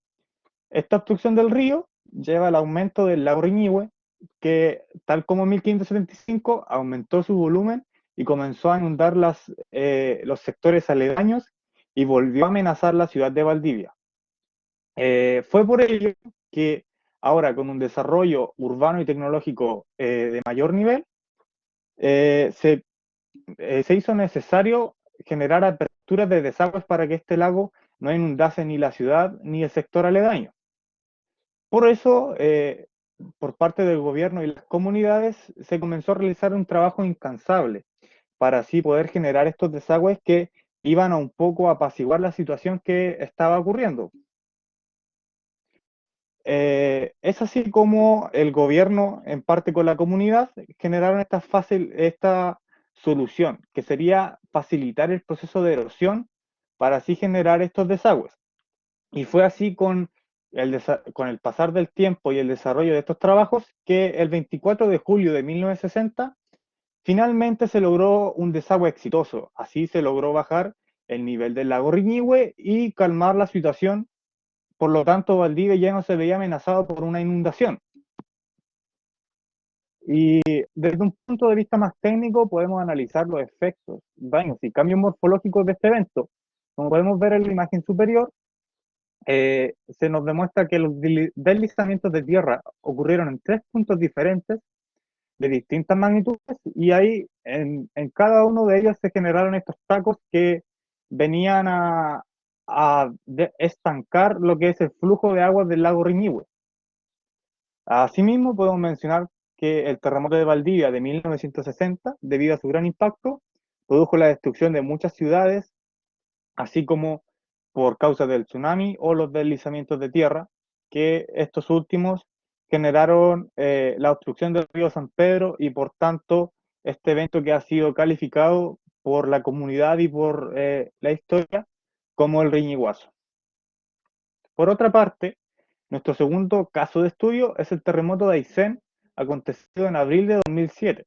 Esta obstrucción del río lleva al aumento del lago Riñihue, que tal como en 1575 aumentó su volumen y comenzó a inundar los sectores aledaños y volvió a amenazar la ciudad de Valdivia. Fue por ello que ahora, con un desarrollo urbano y tecnológico de mayor nivel, se hizo necesario generar aperturas de desagües para que este lago no inundase ni la ciudad ni el sector aledaño. Por eso, por parte del gobierno y las comunidades, se comenzó a realizar un trabajo incansable para así poder generar estos desagües que iban a un poco apaciguar la situación que estaba ocurriendo. Es así como el gobierno, en parte con la comunidad, generaron esta solución, que sería facilitar el proceso de erosión para así generar estos desagües. Y fue así con el pasar del tiempo y el desarrollo de estos trabajos que el 24 de julio de 1960 finalmente se logró un desagüe exitoso. Así se logró bajar el nivel del lago Riñihue y calmar la situación. Por lo tanto, Valdivia ya no se veía amenazado por una inundación. Y desde un punto de vista más técnico podemos analizar los efectos, daños y cambios morfológicos de este evento. Como podemos ver en la imagen superior, se nos demuestra que los deslizamientos de tierra ocurrieron en 3 puntos diferentes de distintas magnitudes y ahí en cada uno de ellos se generaron estos tacos que venían a estancar lo que es el flujo de agua del lago Riñihue. Asimismo, podemos mencionar que el terremoto de Valdivia de 1960, debido a su gran impacto, produjo la destrucción de muchas ciudades, así como por causa del tsunami o los deslizamientos de tierra, que estos últimos generaron la obstrucción del río San Pedro y por tanto este evento que ha sido calificado por la comunidad y por la historia como el Riñiguazo. Por otra parte, nuestro segundo caso de estudio es el terremoto de Aysén, acontecido en abril de 2007.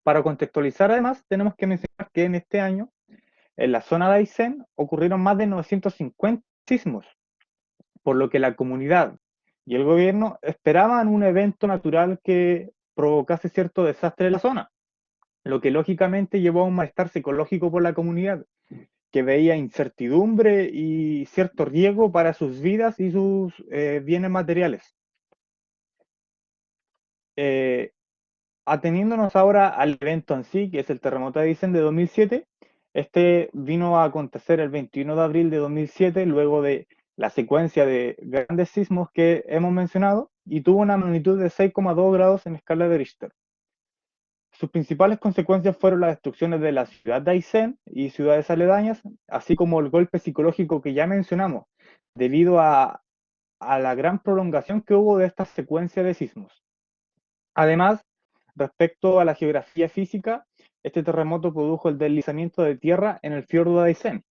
Para contextualizar además, tenemos que mencionar que en este año, en la zona de Aysén, ocurrieron más de 950 sismos, por lo que la comunidad y el gobierno esperaban un evento natural que provocase cierto desastre en la zona, lo que lógicamente llevó a un malestar psicológico por la comunidad, que veía incertidumbre y cierto riesgo para sus vidas y sus bienes materiales. Ateniéndonos ahora al evento en sí, que es el terremoto de Aysén de 2007, este vino a acontecer el 21 de abril de 2007, luego de la secuencia de grandes sismos que hemos mencionado, y tuvo una magnitud de 6,2 grados en escala de Richter. Sus principales consecuencias fueron las destrucciones de la ciudad de Aysén y ciudades aledañas, así como el golpe psicológico que ya mencionamos, debido a la gran prolongación que hubo de esta secuencia de sismos. Además, respecto a la geografía física, este terremoto produjo el deslizamiento de tierra en el fiordo de Aysén,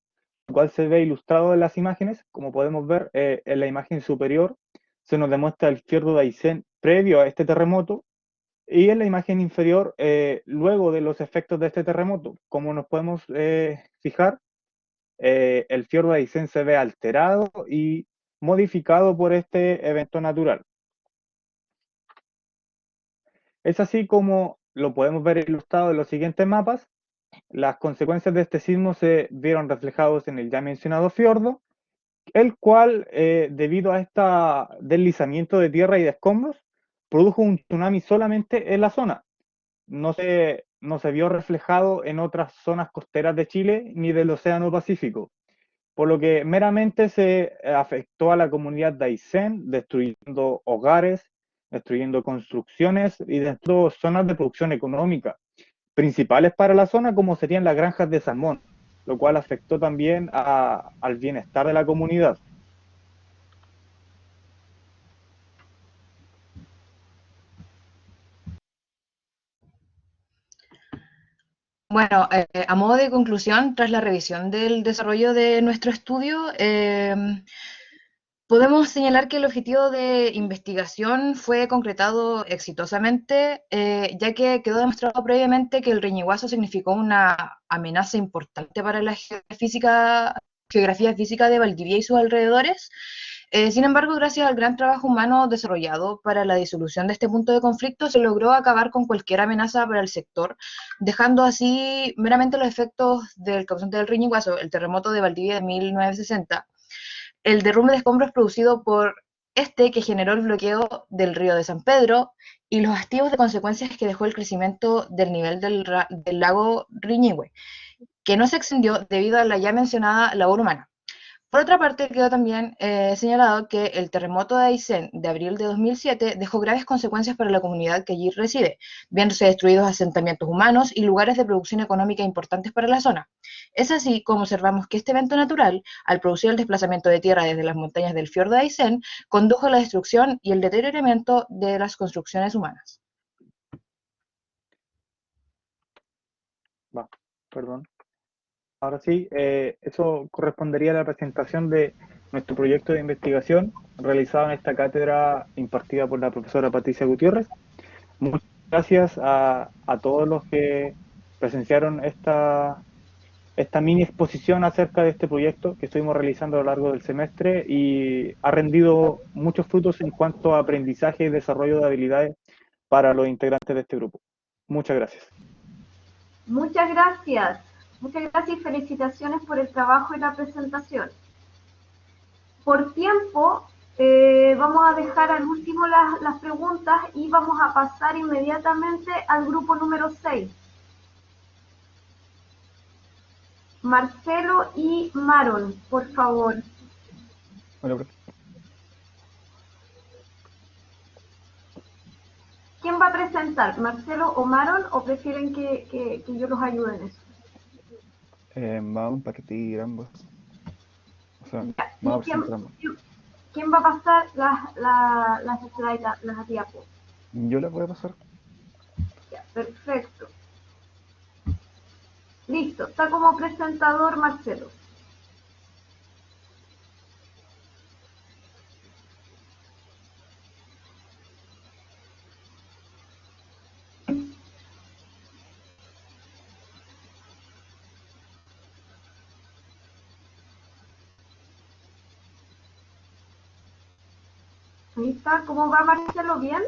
lo cual se ve ilustrado en las imágenes. Como podemos ver en la imagen superior, se nos demuestra el fiordo de Aysén previo a este terremoto, y en la imagen inferior, luego de los efectos de este terremoto. Como nos podemos fijar, el fiordo de Aysén se ve alterado y modificado por este evento natural. Es así como lo podemos ver ilustrado en los siguientes mapas. Las consecuencias de este sismo se vieron reflejados en el ya mencionado fiordo, el cual, debido a este deslizamiento de tierra y de escombros, produjo un tsunami solamente en la zona. No se vio reflejado en otras zonas costeras de Chile ni del Océano Pacífico, por lo que meramente se afectó a la comunidad de Aysén, destruyendo hogares, destruyendo construcciones y destruyendo zonas de producción económica, principales para la zona, como serían las granjas de salmón, lo cual afectó también al bienestar de la comunidad. Bueno, a modo de conclusión, tras la revisión del desarrollo de nuestro estudio, Podemos señalar que el objetivo de investigación fue concretado exitosamente, ya que quedó demostrado previamente que el reñiguazo significó una amenaza importante para la geografía física de Valdivia y sus alrededores. Sin embargo, gracias al gran trabajo humano desarrollado para la disolución de este punto de conflicto, se logró acabar con cualquier amenaza para el sector, dejando así meramente los efectos del causante del reñiguazo, el terremoto de Valdivia de 1960, el derrumbe de escombros producido por este que generó el bloqueo del río de San Pedro y los hastíos de consecuencias que dejó el crecimiento del nivel del lago Riñihue, que no se extendió debido a la ya mencionada labor humana. Por otra parte, quedó también señalado que el terremoto de Aysén de abril de 2007 dejó graves consecuencias para la comunidad que allí reside, viéndose destruidos asentamientos humanos y lugares de producción económica importantes para la zona. Es así como observamos que este evento natural, al producir el desplazamiento de tierra desde las montañas del fiordo de Aysén, condujo a la destrucción y el deterioramiento de las construcciones humanas. Va, perdón. Ahora sí, eso correspondería a la presentación de nuestro proyecto de investigación realizado en esta cátedra impartida por la profesora Patricia Gutiérrez. Muchas gracias a todos los que presenciaron esta mini exposición acerca de este proyecto que estuvimos realizando a lo largo del semestre y ha rendido muchos frutos en cuanto a aprendizaje y desarrollo de habilidades para los integrantes de este grupo. Muchas gracias. Muchas gracias. Muchas gracias y felicitaciones por el trabajo y la presentación. Por tiempo, vamos a dejar al último las preguntas y vamos a pasar inmediatamente al grupo número 6. Marcelo y Maron, por favor. Hola, profe. ¿Quién va a presentar? ¿Marcelo o Maron o prefieren que yo los ayude en eso? Vamos a partir ambos. O sea, Ya. vamos a presentar ambos. ¿Quién va a pasar las slides, las diapos? Yo la voy a pasar. Ya, perfecto. Listo, está como presentador Marcelo. Ahí está, ¿cómo va Marcelo? ¿Bien?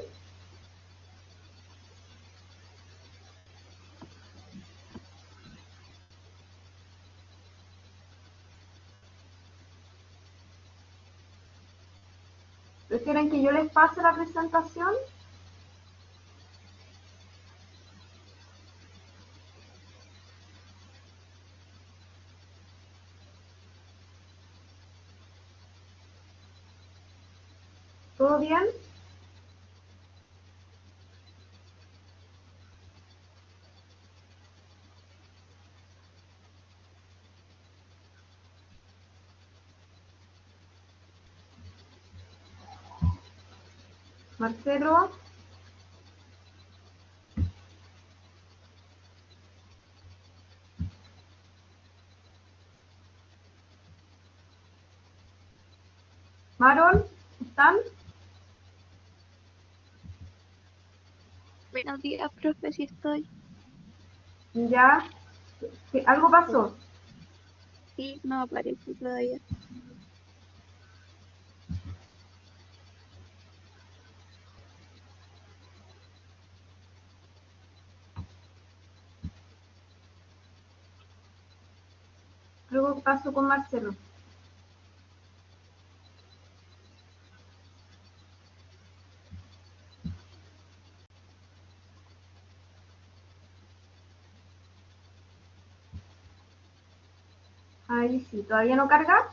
¿Prefieren que yo les pase la presentación? ¿Todo bien? Marcelo. Maron, ¿están? Buenos días, profe, si estoy. Ya. ¿Algo pasó? Sí, no aparece todavía. Luego paso con Marcelo. Ahí sí, ¿todavía no carga?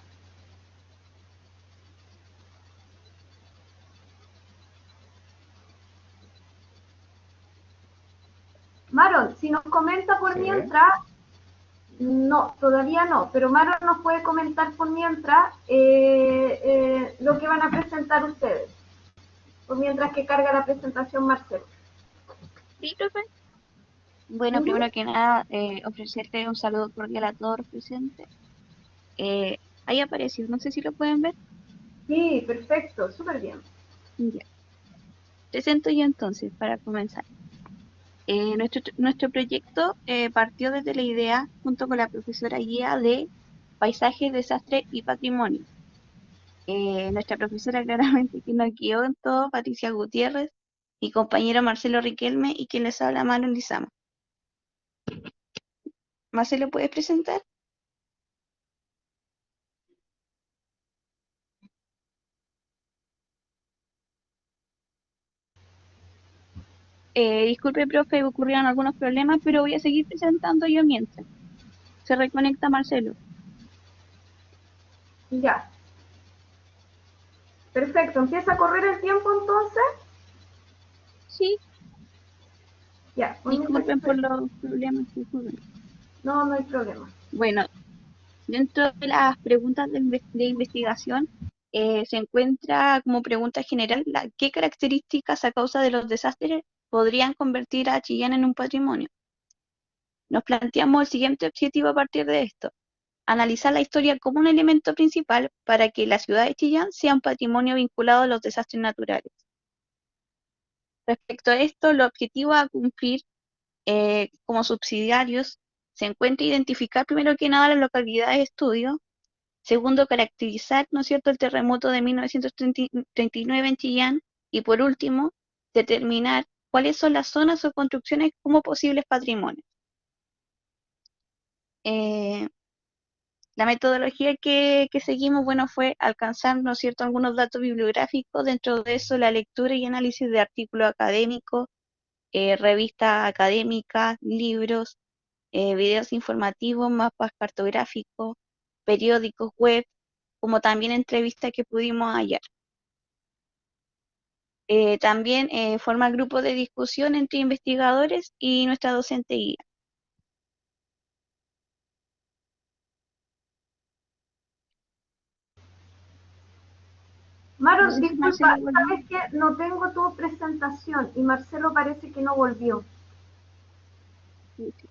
Maron, si nos comenta por Sí. mientras, no, todavía no, pero Maron nos puede comentar por mientras lo que van a presentar ustedes, por mientras que carga la presentación Marcelo. Sí, profe. Bueno, primero que nada, ofrecerte un saludo cordial a todos los presentes. Ahí apareció, no sé si lo pueden ver. Sí, perfecto, súper bien. Ya. Presento yo entonces para comenzar. Nuestro proyecto partió desde la idea, junto con la profesora guía de Paisaje, Desastre y Patrimonio. Nuestra profesora claramente que nos guió en todo, Patricia Gutiérrez, y compañero Marcelo Riquelme, y quien les habla, Manu Lizama. Marcelo, ¿puedes presentar? Disculpe, profe, ocurrieron algunos problemas, pero voy a seguir presentando yo mientras. Se reconecta Marcelo. Ya. Perfecto, empieza a correr el tiempo entonces. Sí, Ya, disculpen por los problemas que ocurren. No, no hay problema. Bueno, dentro de las preguntas de investigación se encuentra como pregunta general qué características a causa de los desastres podrían convertir a Chillán en un patrimonio. Nos planteamos el siguiente objetivo a partir de esto: analizar la historia como un elemento principal para que la ciudad de Chillán sea un patrimonio vinculado a los desastres naturales. Respecto a esto, los objetivos a cumplir como subsidiarios se encuentra identificar primero que nada las localidades de estudio. Segundo, caracterizar, ¿no es cierto?, el terremoto de 1939 en Chillán. Y por último, determinar cuáles son las zonas o construcciones como posibles patrimonios. La metodología que seguimos, bueno, fue alcanzar, ¿no es cierto?, algunos datos bibliográficos, dentro de eso la lectura y análisis de artículos académicos, revistas académicas, libros, videos informativos, mapas cartográficos, periódicos web, como también entrevistas que pudimos hallar. También forma grupos de discusión entre investigadores y nuestra docente guía. No Maru, sé si disculpa, Marcelo volvió. sabes que no tengo tu presentación y Marcelo parece que no volvió.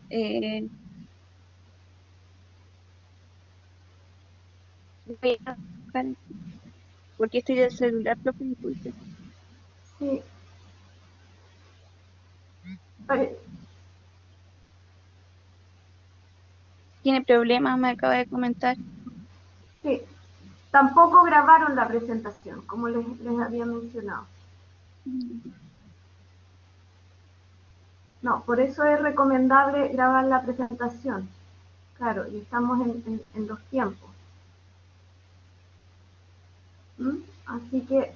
Eh, Voy a buscar aquí, porque estoy del celular, profe, disculpe. Sí. Pare- Tiene problemas, me acaba de comentar. sí. Tampoco grabaron la presentación, como les había mencionado. No, por eso es recomendable grabar la presentación. Claro, y estamos en los tiempos. ¿Mm? Así que,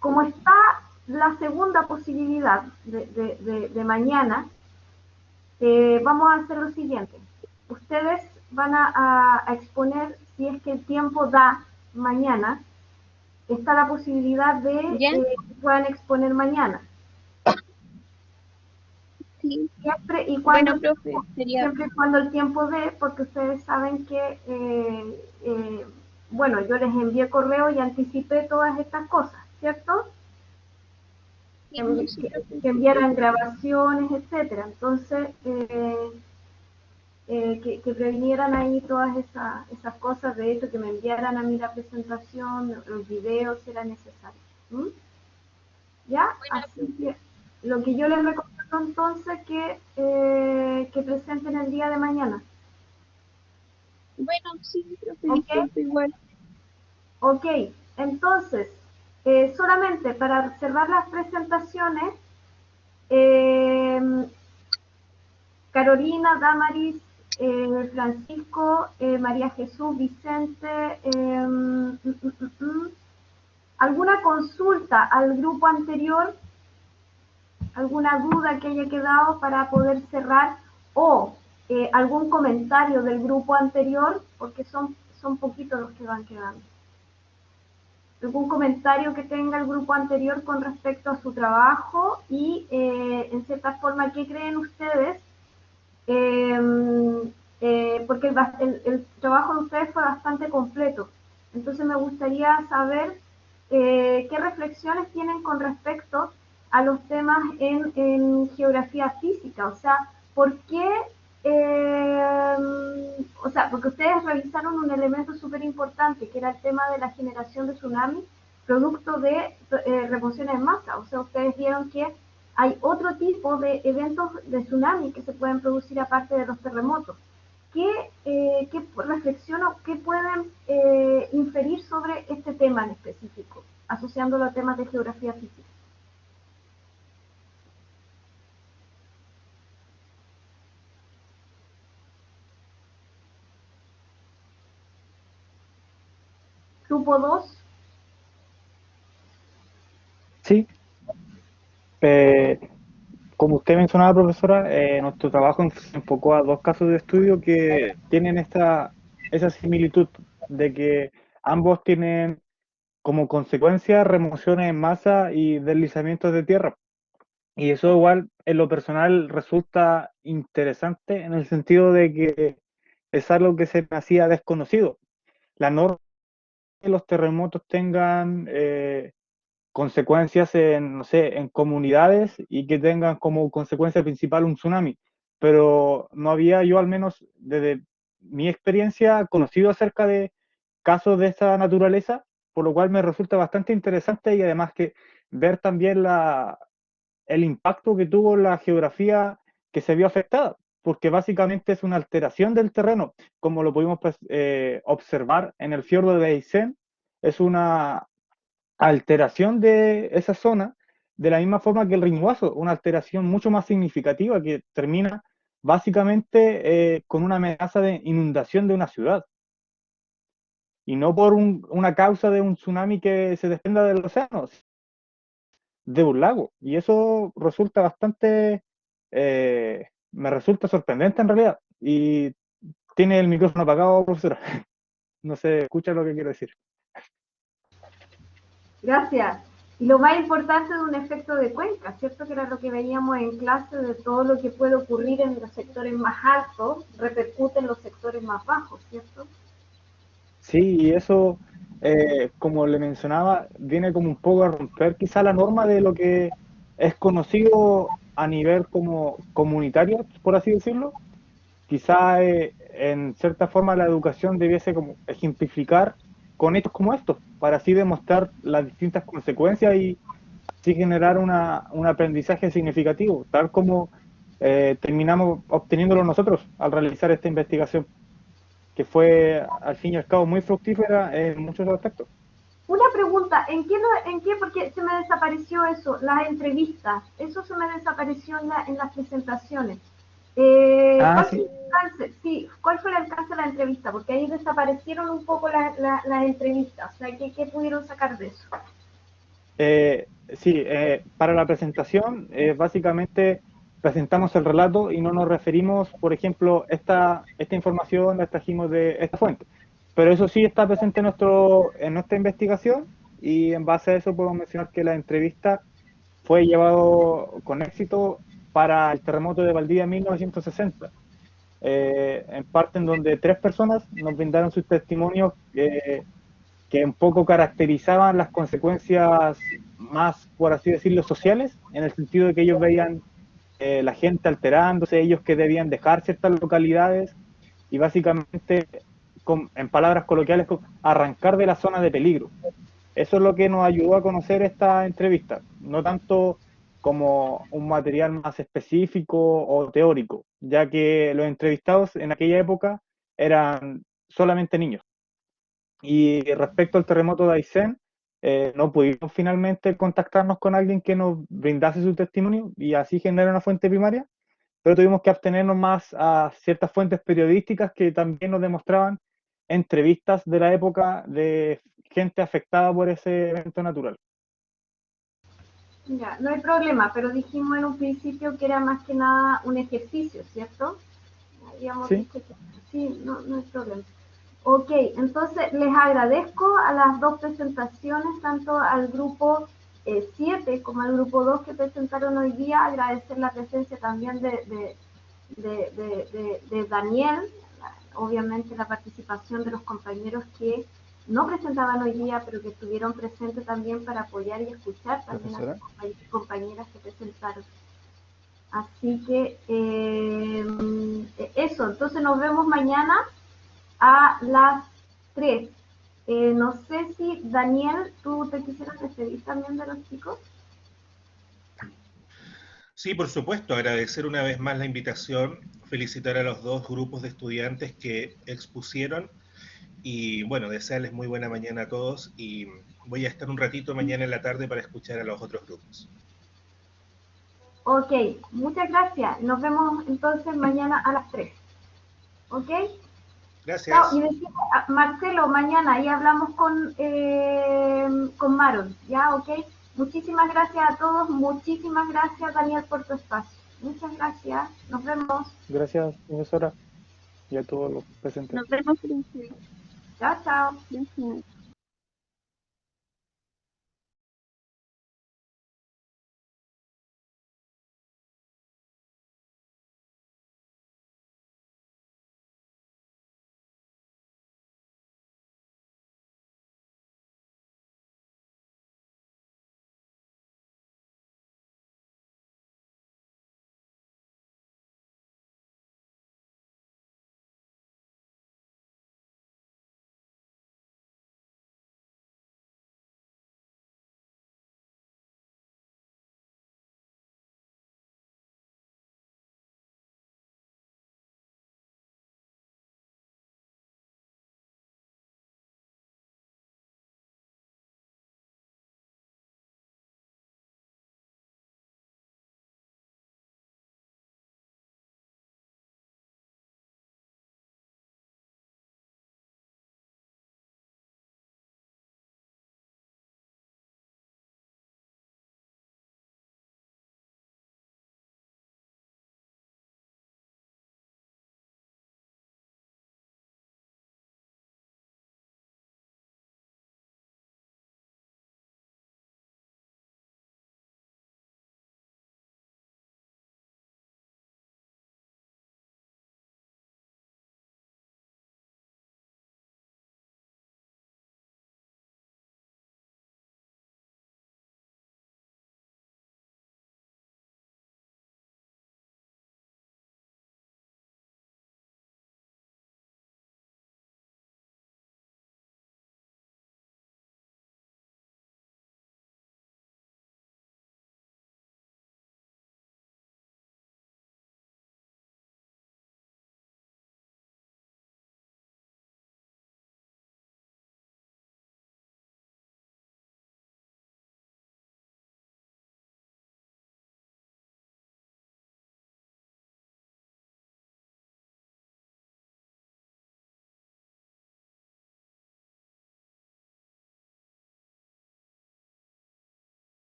como está la segunda posibilidad de mañana, vamos a hacer lo siguiente. Ustedes van a exponer, si es que el tiempo da mañana, está la posibilidad de ¿Ya? que puedan exponer mañana. Sí. Siempre y Bueno, cuando, profe, sería... siempre y cuando el tiempo dé, porque ustedes saben que, bueno, yo les envié correo y anticipé todas estas cosas, ¿cierto? Sí, sí, profe. Que enviaran grabaciones, etcétera. Entonces, que previnieran ahí todas esas cosas, de hecho, que me enviaran a mí la presentación, los videos, si era necesario. ¿Mm? ¿Ya? Así que lo que yo les recomiendo entonces que presenten el día de mañana. Bueno, sí, profe, ¿Ok? disculpe igual. Ok, entonces, solamente para cerrar las presentaciones, eh, Carolina, Damaris, Francisco, María Jesús, Vicente, ¿alguna consulta al grupo anterior? ¿Alguna duda que haya quedado para poder cerrar? ¿O algún comentario del grupo anterior? Porque son poquitos los que van quedando. ¿Algún comentario que tenga el grupo anterior con respecto a su trabajo? Y, en cierta forma, ¿qué creen ustedes? Porque el trabajo de ustedes fue bastante completo. Entonces me gustaría saber qué reflexiones tienen con respecto a los temas en geografía física. O sea, ¿por qué o sea, porque ustedes realizaron un elemento súper importante, que era el tema de la generación de tsunamis, producto de remociones en masa. O sea, ustedes vieron que hay otro tipo de eventos de tsunami que se pueden producir aparte de los terremotos. ¿Qué reflexión o qué pueden inferir sobre este tema en específico, asociándolo a temas de geografía física? Grupo 2. Sí, como usted mencionaba, profesora, nuestro trabajo se enfocó a dos casos de estudio que tienen esa similitud de que ambos tienen como consecuencia remociones en masa y deslizamientos de tierra. Y eso igual en lo personal resulta interesante en el sentido de que es algo que se me hacía desconocido. La norma es que los terremotos tengan consecuencias en, no sé, en comunidades y que tengan como consecuencia principal un tsunami. Pero no había yo, al menos desde mi experiencia, conocido acerca de casos de esta naturaleza, por lo cual me resulta bastante interesante y además que ver también el impacto que tuvo la geografía que se vio afectada, porque básicamente es una alteración del terreno, como lo pudimos observar en el fiordo de Eisen, es una alteración de esa zona, de la misma forma que el Ringuazo, una alteración mucho más significativa que termina básicamente con una amenaza de inundación de una ciudad, y no por una causa de un tsunami que se desprenda del océano, de un lago. Y eso resulta bastante, me resulta sorprendente en realidad. Y tiene el micrófono apagado, profesora. No se escucha lo que quiero decir. Gracias. Y lo más importante de un efecto de cuenca, ¿cierto? Que era lo que veíamos en clase, de todo lo que puede ocurrir en los sectores más altos, repercute en los sectores más bajos, ¿cierto? Sí, y eso, como le mencionaba, viene como un poco a romper quizá la norma de lo que es conocido a nivel como comunitario, por así decirlo. Quizá en cierta forma la educación debiese como ejemplificar con hechos como estos, para así demostrar las distintas consecuencias y así generar un aprendizaje significativo, tal como terminamos obteniéndolo nosotros al realizar esta investigación, que fue al fin y al cabo muy fructífera en muchos aspectos. Una pregunta, ¿en qué? Porque se me desapareció eso, las entrevistas, eso se me desapareció en las presentaciones. Ah, ¿Cuál fue sí. el alcance? Sí, ¿cuál fue el alcance de la entrevista? Porque ahí desaparecieron un poco las entrevistas, o sea, ¿qué pudieron sacar de eso? Sí, para la presentación, básicamente presentamos el relato y no nos referimos, por ejemplo, esta información la trajimos de esta fuente. Pero eso sí está presente en nuestra investigación y en base a eso podemos mencionar que la entrevista fue llevado con éxito para el terremoto de Valdivia en 1960. En parte en donde 3 personas nos brindaron sus testimonios que un poco caracterizaban las consecuencias más, por así decirlo, sociales, en el sentido de que ellos veían la gente alterándose, ellos que debían dejar ciertas localidades y básicamente, en palabras coloquiales, arrancar de la zona de peligro. Eso es lo que nos ayudó a conocer esta entrevista, no tanto como un material más específico o teórico, ya que los entrevistados en aquella época eran solamente niños. Y respecto al terremoto de Aysén, no pudimos finalmente contactarnos con alguien que nos brindase su testimonio y así generar una fuente primaria, pero tuvimos que abstenernos más a ciertas fuentes periodísticas que también nos demostraban entrevistas de la época de gente afectada por ese evento natural. Ya, no hay problema, pero dijimos en un principio que era más que nada un ejercicio, ¿cierto? Habíamos Sí, dicho que sí, no hay problema. Ok, entonces les agradezco a las dos presentaciones, tanto al grupo 7 como al grupo 2 que presentaron hoy día, agradecer la presencia también de Daniel, obviamente la participación de los compañeros que no presentaban hoy día, pero que estuvieron presentes también para apoyar y escuchar también a Profesora. sus compañeras que presentaron. Así que eso, entonces nos vemos mañana a las 3. No sé si, Daniel, tú te quisieras despedir también de los chicos. Sí, por supuesto, agradecer una vez más la invitación, felicitar a los dos grupos de estudiantes que expusieron y bueno, desearles muy buena mañana a todos y voy a estar un ratito mañana en la tarde para escuchar a los otros grupos. Ok, muchas gracias. Nos vemos entonces mañana a las 3. ¿Ok? Gracias. Chao. Y decimos, Marcelo, mañana ahí hablamos con Maron. ¿Ya? ¿Ok? Muchísimas gracias a todos. Muchísimas gracias, Daniel, por tu espacio. Muchas gracias. Nos vemos. Gracias, profesora, y a todos los presentes. Nos vemos, Príncipe. Chao, chao. Gracias.